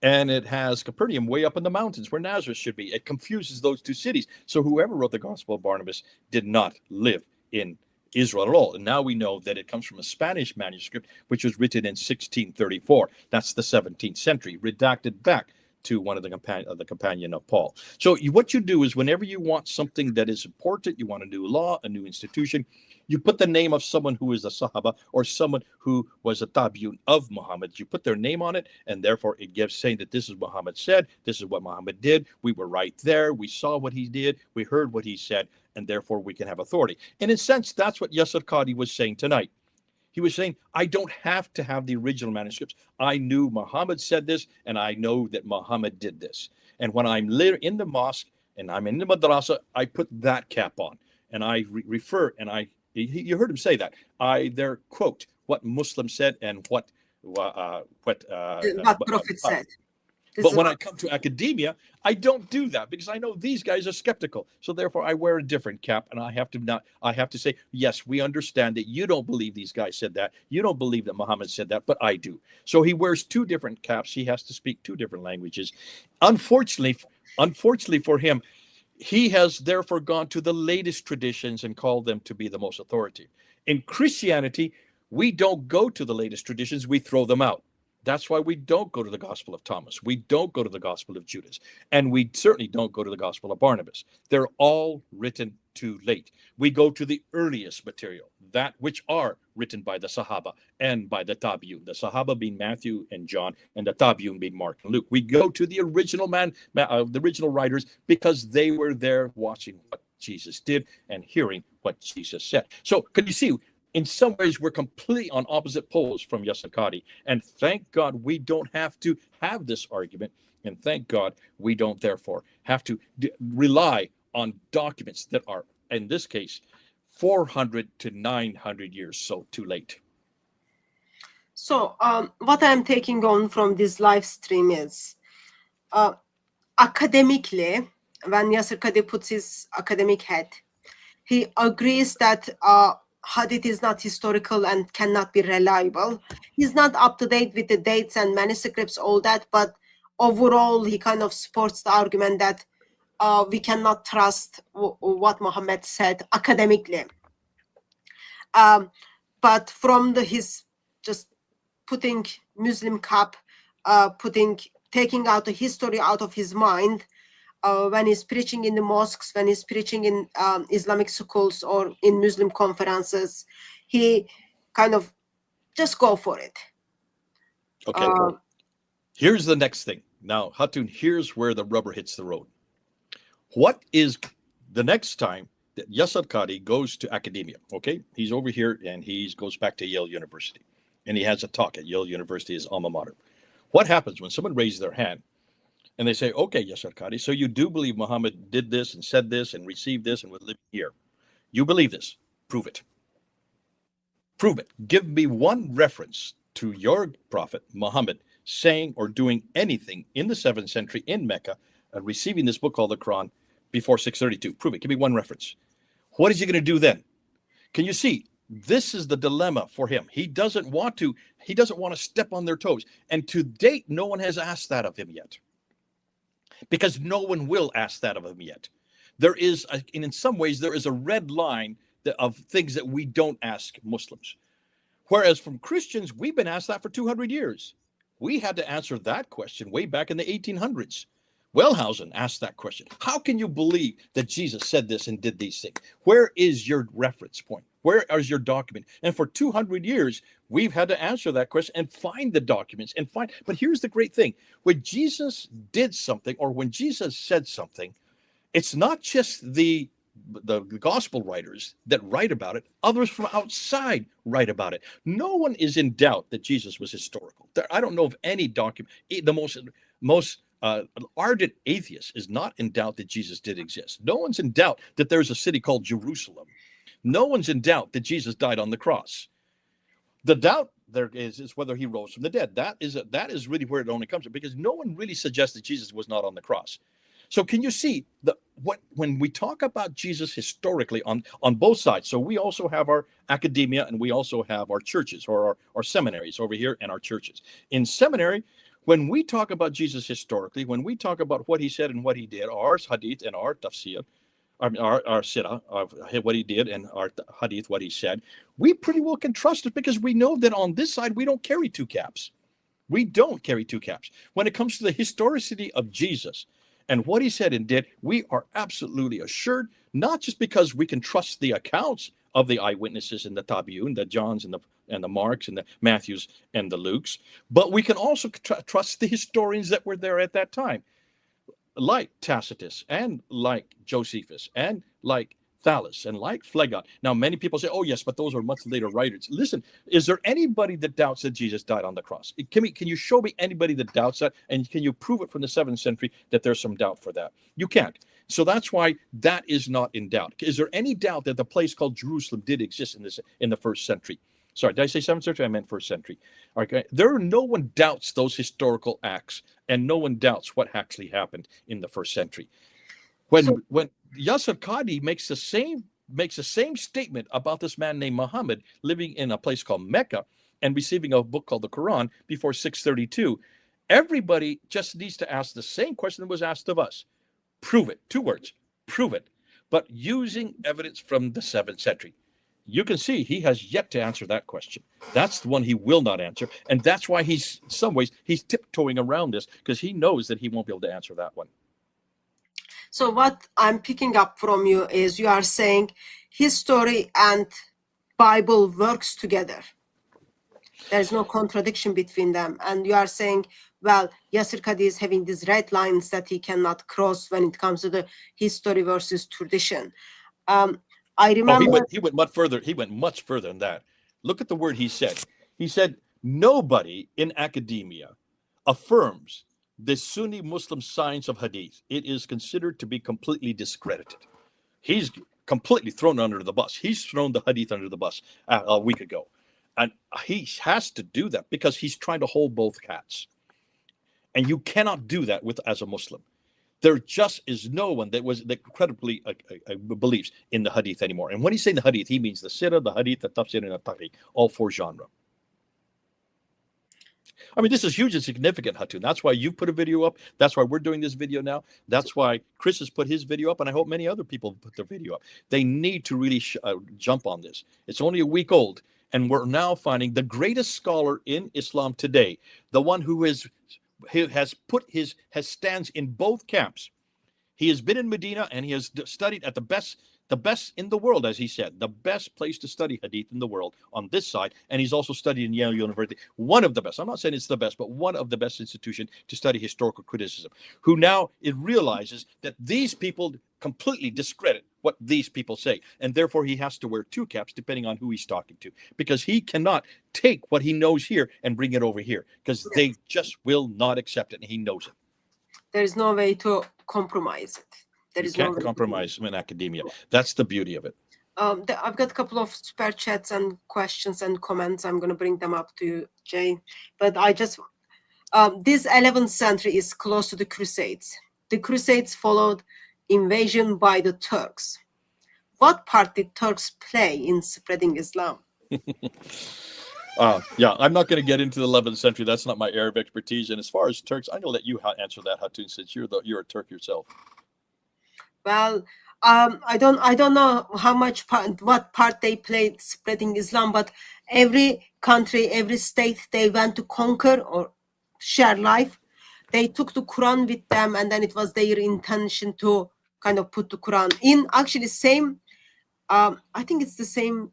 And it has Capernaum way up in the mountains where Nazareth should be. It confuses those two cities. So whoever wrote the Gospel of Barnabas did not live in Israel at all. And now we know that it comes from a Spanish manuscript, which was written in 1634. That's the 17th century, redacted back to one of the companion of Paul. So what you do is whenever you want something that is important, you want a new law, a new institution, you put the name of someone who is a Sahaba or someone who was a Tabi'un of Muhammad. You put their name on it, and therefore it gives saying that this is what Muhammad said, this is what Muhammad did, we were right there, we saw what he did, we heard what he said, and therefore we can have authority. And in a sense, that's what Yasir Qadhi was saying tonight. He was saying, I don't have to have the original manuscripts. I knew Muhammad said this, and I know that Muhammad did this. And when I'm in the mosque and I'm in the madrasa, I put that cap on, and I refer, and you heard him say that. I there quote what Muslim said and what Prophet said. But when I come to academia, I don't do that because I know these guys are skeptical. So therefore, I wear a different cap, and I have to say, yes, we understand that you don't believe these guys said that. You don't believe that Muhammad said that, but I do. So he wears two different caps. He has to speak two different languages. Unfortunately for him, he has therefore gone to the latest traditions and called them to be the most authoritative. In Christianity, we don't go to the latest traditions. We throw them out. That's why we don't go to the Gospel of Thomas. We don't go to the Gospel of Judas. And we certainly don't go to the Gospel of Barnabas. They're all written too late. We go to the earliest material, that which are written by the Sahaba and by the Tabi'un. The Sahaba being Matthew and John, and the Tabi'un being Mark and Luke. We go to the original the original writers because they were there watching what Jesus did and hearing what Jesus said. So can you see? In some ways, we're completely on opposite poles from Yasir Qadhi. And thank God we don't have to have this argument. And thank God we don't, therefore, have to rely on documents that are, in this case, 400 to 900 years so too late. So what I'm taking on from this live stream is academically, when Yasir Qadhi puts his academic hat, he agrees that Hadith is not historical and cannot be reliable. He's not up to date with the dates and manuscripts, all that, but overall he kind of supports the argument that we cannot trust what Muhammad said academically. But from his just putting Muslim cap, taking out the history out of his mind, when he's preaching in the mosques, when he's preaching in Islamic schools or in Muslim conferences, he kind of just go for it. Okay. Here's the next thing. Now, Hatun, here's where the rubber hits the road. What is the next time that Yasir Qadhi goes to academia? Okay, he's over here and he goes back to Yale University, and he has a talk at Yale University, his alma mater. What happens when someone raises their hand and they say, okay, Yasir Qadhi, so you do believe Muhammad did this and said this and received this and was living here. You believe this. Prove it. Prove it. Give me one reference to your prophet, Muhammad, saying or doing anything in the 7th century in Mecca and receiving this book called the Quran before 632. Prove it. Give me one reference. What is he going to do then? Can you see? This is the dilemma for him. He doesn't want to step on their toes. And to date, no one has asked that of him yet. Because no one will ask that of him yet. There is, and in some ways, there is a red line of things that we don't ask Muslims. Whereas from Christians, we've been asked that for 200 years. We had to answer that question way back in the 1800s. Wellhausen asked that question. How can you believe that Jesus said this and did these things? Where is your reference point? Where is your document? And for 200 years, we've had to answer that question and find the documents and find. But here's the great thing. When Jesus did something or when Jesus said something, it's not just the gospel writers that write about it. Others from outside write about it. No one is in doubt that Jesus was historical. I don't know of any document. The most ardent atheist is not in doubt that Jesus did exist. No one's in doubt that there's a city called Jerusalem. No one's in doubt that Jesus died on the cross. The doubt there is whether he rose from the dead. That is really where it only comes from, because no one really suggests that Jesus was not on the cross. So can you see when we talk about Jesus historically on both sides? So we also have our academia and we also have our churches or our seminaries over here and our churches. In seminary, when we talk about Jesus historically, when we talk about what he said and what he did, our hadith and our tafsir, our sirah of what he did and our hadith, what he said, we pretty well can trust it because we know that on this side, we don't carry two caps. We don't carry two caps. When it comes to the historicity of Jesus and what he said and did, we are absolutely assured, not just because we can trust the accounts of the eyewitnesses and the Tabi'un, the Johns and the Marks and the Matthews and the Lukes, but we can also trust the historians that were there at that time, like Tacitus and like Josephus and like Thales and like Phlegon. Now, many people say, oh, yes, but those are much later writers. Listen, is there anybody that doubts that Jesus died on the cross? Can you show me anybody that doubts that? And can you prove it from the 7th century that there's some doubt for that? You can't. So that's why that is not in doubt. Is there any doubt that the place called Jerusalem did exist in the 1st century? Sorry, did I say 7th century? I meant 1st century. Okay. No one doubts those historical acts, and no one doubts what actually happened in the 1st century. When Yasir Qadhi makes the same statement about this man named Muhammad living in a place called Mecca and receiving a book called the Quran before 632, everybody just needs to ask the same question that was asked of us. Prove it. 2 words. Prove it. But using evidence from the 7th century. You can see he has yet to answer that question. That's the one he will not answer. And that's why in some ways, he's tiptoeing around this, because he knows that he won't be able to answer that one. So what I'm picking up from you is you are saying history and Bible works together. There's no contradiction between them. And you are saying, well, Yasir Qadhi is having these red lines that he cannot cross when it comes to the history versus tradition. I remember he went much further. He went much further than that. Look at the word he said. He said, nobody in academia affirms the Sunni Muslim science of Hadith. It is considered to be completely discredited. He's completely thrown under the bus. He's thrown the Hadith under the bus a week ago. And he has to do that because he's trying to hold both cats. And you cannot do that as a Muslim. There just is no one that credibly believes in the Hadith anymore. And when he's saying the Hadith, he means the Sirah, the Hadith, the Tafsir, and the Tariq, all 4 genres. I mean, this is huge and significant, Hatun. That's why you put a video up. That's why we're doing this video now. That's why Chris has put his video up, and I hope many other people put their video up. They need to really jump on this. It's only a week old, and we're now finding the greatest scholar in Islam today, the one who stands in both camps. He has been in Medina, and he has studied at the best in the world, as he said, the best place to study Hadith in the world on this side. And he's also studied in Yale University, one of the best. I'm not saying it's the best, but one of the best institutions to study historical criticism, who now it realizes that these people completely discredit what these people say. And therefore, he has to wear 2 caps depending on who he's talking to, because he cannot take what he knows here and bring it over here, because they just will not accept it. And he knows it. There is no way to compromise it. You can't compromise in academia. That's the beauty of it. I've got a couple of super chats and questions and comments. I'm going to bring them up to you, Jay. But I just, this 11th century is close to the Crusades. The Crusades followed invasion by the Turks. What part did Turks play in spreading Islam? Yeah, I'm not going to get into the 11th century. That's not my area of expertise. And as far as Turks, I'm going to let you answer that, Hatun, since you're a Turk yourself. Well, I don't know what part they played spreading Islam, but every country, every state they went to conquer or share life, they took the Quran with them, and then it was their intention to kind of put the Quran in actually same. I think it's the same.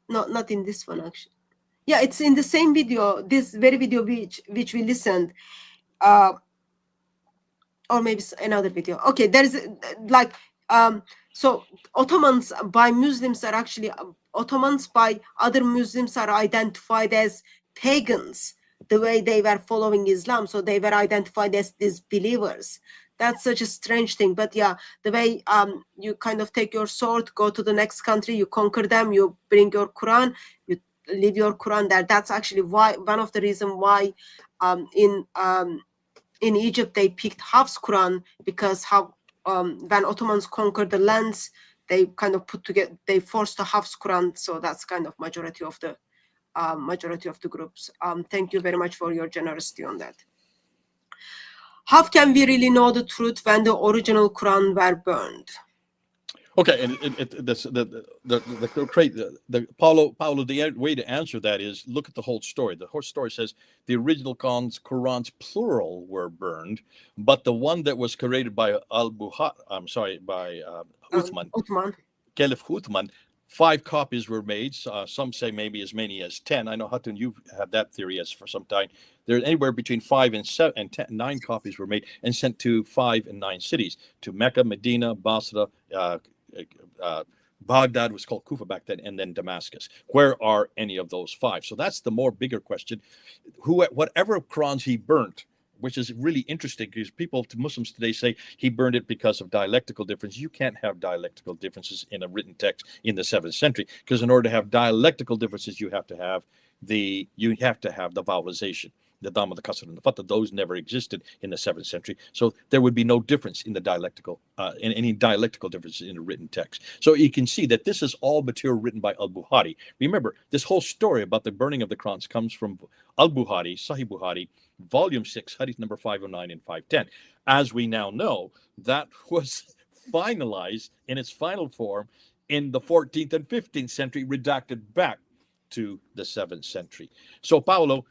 No, not in this one actually. Yeah, it's in the same video. This very video which we listened. Or maybe another video. Okay, there is like so Ottomans by Muslims are actually Ottomans by other Muslims are identified as pagans, the way they were following Islam, so they were identified as disbelievers. That's such a strange thing. But yeah, the way you kind of take your sword, go to the next country, you conquer them, you bring your Quran, you leave your Quran there. That's actually why one of the reasons why in Egypt they picked Hafs Quran, because when Ottomans conquered the lands, they kind of they forced the Hafs Quran. So that's kind of majority of the groups. Thank you very much for your generosity on that. How can we really know the truth when the original Quran were burned? Okay, and Paulo, the way to answer that is look at the whole story. The whole story says the original Qurans plural were burned, but the one that was created by Uthman, Caliph Uthman, 5 copies were made. Some say maybe as many as 10. I know, Hatun, you've had that theory as for some time. There's anywhere between 5 and 7 and 10, 9 copies were made and sent to 5 and 9 cities, to Mecca, Medina, Basra, Baghdad was called Kufa back then, and then Damascus. Where are any of those 5? So that's the more bigger question. Whatever Qurans he burnt, which is really interesting because Muslims today say he burned it because of dialectical difference. You can't have dialectical differences in a written text in the 7th century, because in order to have dialectical differences, you have to have the vowelization. The Dhamma, the Kasr, and the Fatha, those never existed in the 7th century. So there would be no difference in the dialectical, in any dialectical differences in a written text. So you can see that this is all material written by Al-Bukhari. Remember, this whole story about the burning of the Qurans comes from Al-Bukhari, Sahih Bukhari, volume 6, hadith number 509 and 510. As we now know, that was finalized in its final form in the 14th and 15th century, redacted back to the 7th century. So Paolo,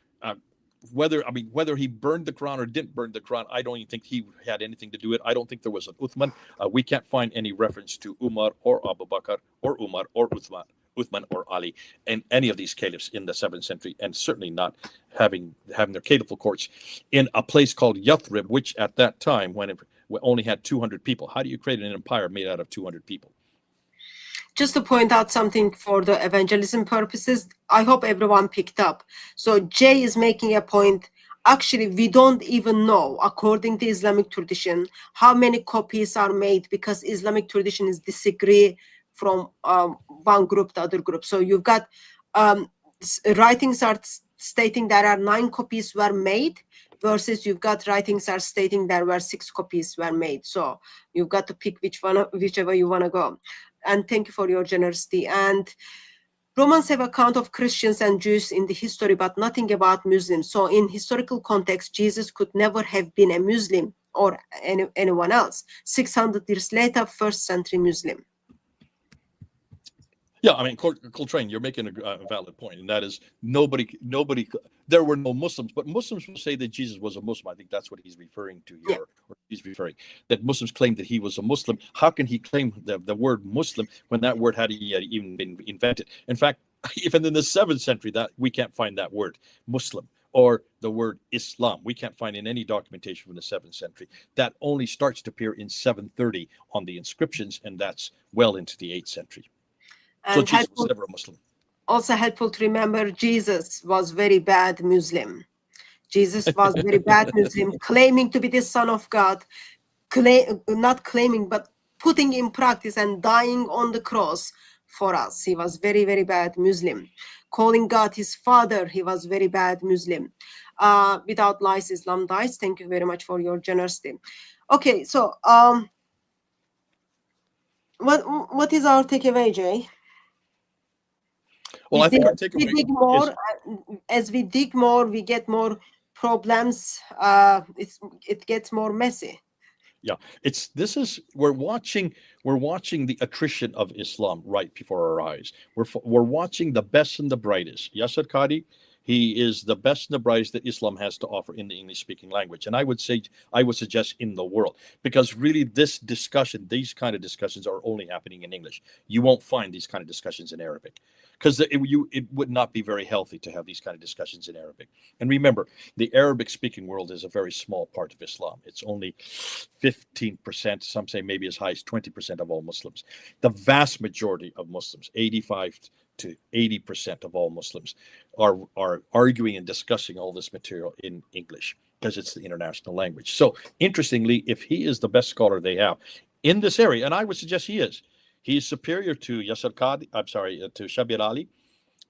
whether he burned the Quran or didn't burn the Quran, I don't even think he had anything to do with it. I don't think there was an Uthman. We can't find any reference to Umar or Abu Bakr or Umar or Uthman or Ali and any of these caliphs in the 7th century, and certainly not having their caliphal courts in a place called Yathrib, which at that time when it only had 200 people. How do you create an empire made out of 200 people? Just to point out something for the evangelism purposes, I hope everyone picked up. So Jay is making a point. Actually, we don't even know, according to Islamic tradition, how many copies are made, because Islamic tradition is disagree from one group to other group. So you've got writings are stating there are 9 copies were made, versus you've got writings are stating there were 6 copies were made. So you've got to pick whichever you want to go. And thank you for your generosity. And Romans have account of Christians and Jews in the history, but nothing about Muslims. So in historical context, Jesus could never have been a Muslim or anyone else. 600 years later, 1st century Muslim. Yeah, I mean, Coltrane, you're making a valid point, and that is nobody. There were no Muslims, but Muslims will say that Jesus was a Muslim. I think that's what he's referring to here, or he's referring that Muslims claim that he was a Muslim. How can he claim the word Muslim when that word hadn't yet even been invented? In fact, even in the 7th century, that we can't find that word Muslim or the word Islam. We can't find in any documentation from the 7th century. That only starts to appear in 730 on the inscriptions, and that's well into the 8th century. So Jesus was never a Muslim. Also helpful to remember, Jesus was very bad Muslim. Jesus was very bad Muslim, claiming to be the Son of God, not claiming, but putting in practice and dying on the cross for us. He was very, very bad Muslim. Calling God his father, he was very bad Muslim. Without lies, Islam dies. Thank you very much for your generosity. Okay, so what is our takeaway, Jay? Well, I think our We takeaway dig more. is, As we dig more, we get more problems. It gets more messy. yeah, we're watching the attrition of Islam right before our eyes. We're watching the best and the brightest. Yasir Qadhi, he is the best and the brightest that Islam has to offer in the English speaking language, and I would suggest in the world, because really these kind of discussions are only happening in English. You won't find these kind of discussions in Arabic, because it would not be very healthy to have these kind of discussions in Arabic. And remember, the Arabic speaking world is a very small part of Islam. It's only 15%, some say maybe as high as 20% of all Muslims. The vast majority of Muslims, 85 to 80% of all Muslims, are arguing and discussing all this material in English, because it's the international language. So interestingly, if he is the best scholar they have in this area, and I would suggest he is superior to Yasir Qadhi, to Shabir Ali.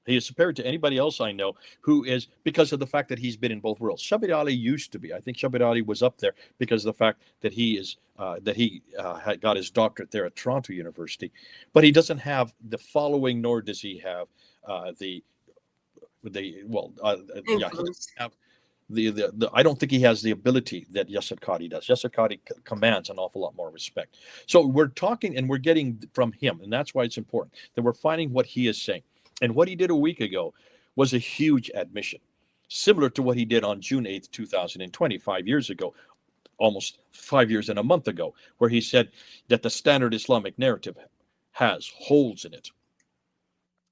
He is superior to anybody else I know who is, because of the fact that he's been in both worlds. Shabir Ali used to be. I think Shabir Ali was up there because of the fact that he had got his doctorate there at Toronto University, but he doesn't have the following, nor does he have he doesn't have I don't think he has the ability that Yasir Qadhi does. Yasir Qadhi commands an awful lot more respect. So we're talking and we're getting from him, and that's why it's important that we're finding what he is saying. And what he did a week ago was a huge admission, similar to what he did on June 8th, 2020, 5 years ago, almost 5 years and a month ago, where he said that the standard Islamic narrative has holes in it.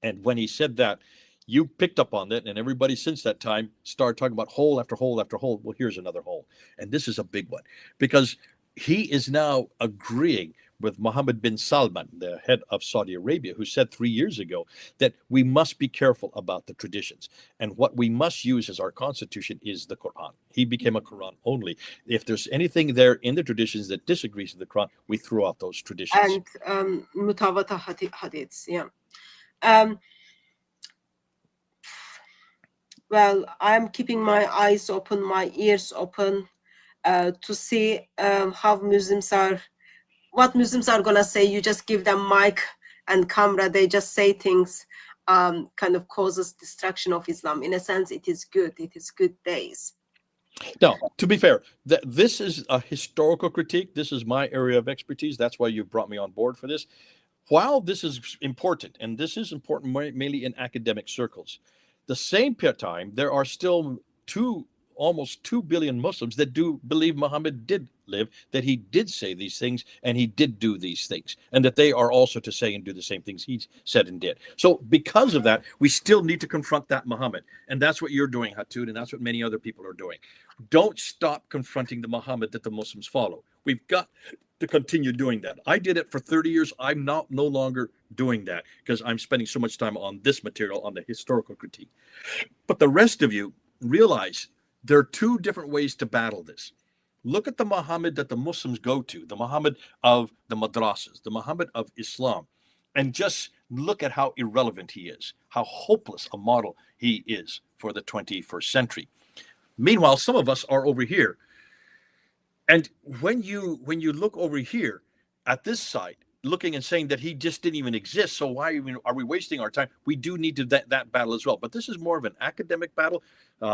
And when he said that, you picked up on that, and everybody since that time started talking about hole after hole after hole. Well, here's another hole. And this is a big one, because he is now agreeing with Mohammed bin Salman, the head of Saudi Arabia, who said 3 years ago that we must be careful about the traditions. And what we must use as our constitution is the Quran. He became a Quran only. If there's anything there in the traditions that disagrees with the Quran, we throw out those traditions. And mutawata hadiths, yeah. Well, I'm keeping my eyes open, my ears open to see what Muslims are gonna say. You just give them mic and camera, they just say things, kind of causes destruction of Islam. In a sense, it is good. It is good days. Now, to be fair, this is a historical critique. This is my area of expertise. That's why you've brought me on board for this. While this is important, and this is important mainly in academic circles, the same time, there are still almost 2 billion Muslims that do believe Muhammad did live, that he did say these things, and he did do these things, and that they are also to say and do the same things he said and did. So because of that, we still need to confront that Muhammad. And that's what you're doing, Hatun, and that's what many other people are doing. Don't stop confronting the Muhammad that the Muslims follow. We've got to continue doing that. I did it for 30 years. I'm no longer doing that, because I'm spending so much time on this material, on the historical critique. But the rest of you realize there are two different ways to battle this. Look at the Muhammad that the Muslims go to, the Muhammad of the madrasas, the Muhammad of Islam, and just look at how irrelevant he is, how hopeless a model he is for the 21st century. Meanwhile, some of us are over here. And when you look over here at this side, looking and saying that he just didn't even exist, so why are we wasting our time? We do need to that battle as well. But this is more of an academic battle.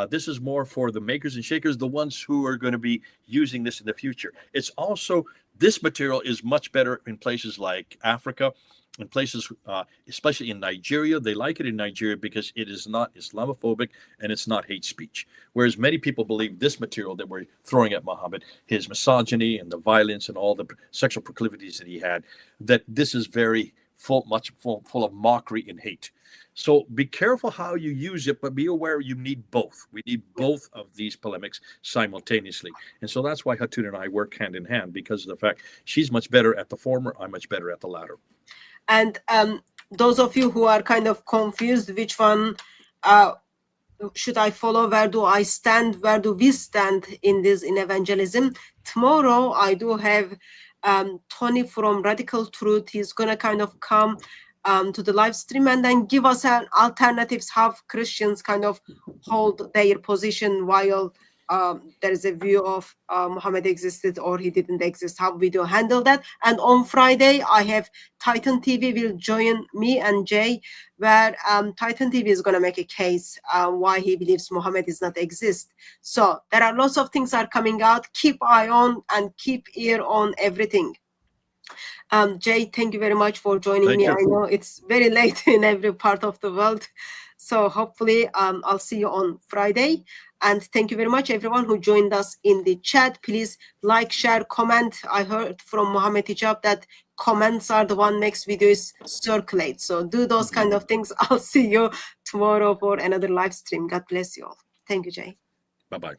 This is more for the makers and shakers, the ones who are going to be using this in the future. It's also, this material is much better in places like Africa, in places, especially in Nigeria. They like it in Nigeria because it is not Islamophobic and it's not hate speech. Whereas many people believe this material that we're throwing at Muhammad, his misogyny and the violence and all the sexual proclivities that he had, that this is very full of mockery and hate. So be careful how you use it, but be aware you need both. We need both of these polemics simultaneously. And so that's why Hatun and I work hand in hand, because of the fact she's much better at the former, I'm much better at the latter. And those of you who are kind of confused, which one should I follow? Where do I stand? Where do we stand in evangelism? Tomorrow I do have Tony from Radical Truth. He's gonna kind of come to the live stream, and then give us an alternatives how Christians kind of hold their position while there is a view of Muhammad existed or he didn't exist, how we do handle that. And on Friday, I have Titan TV will join me and Jay, where Titan TV is going to make a case why he believes Muhammad does not exist. So there are lots of things are coming out. Keep eye on and keep ear on everything. Jay, thank you very much for joining Thank me. you. I know it's very late in every part of the world. So hopefully I'll see you on Friday. And thank you very much, everyone who joined us in the chat. Please like, share, comment. I heard from Mohammed Hijab that comments are the one makes videos circulate. So do those kind of things. I'll see you tomorrow for another live stream. God bless you all. Thank you, Jay. Bye-bye.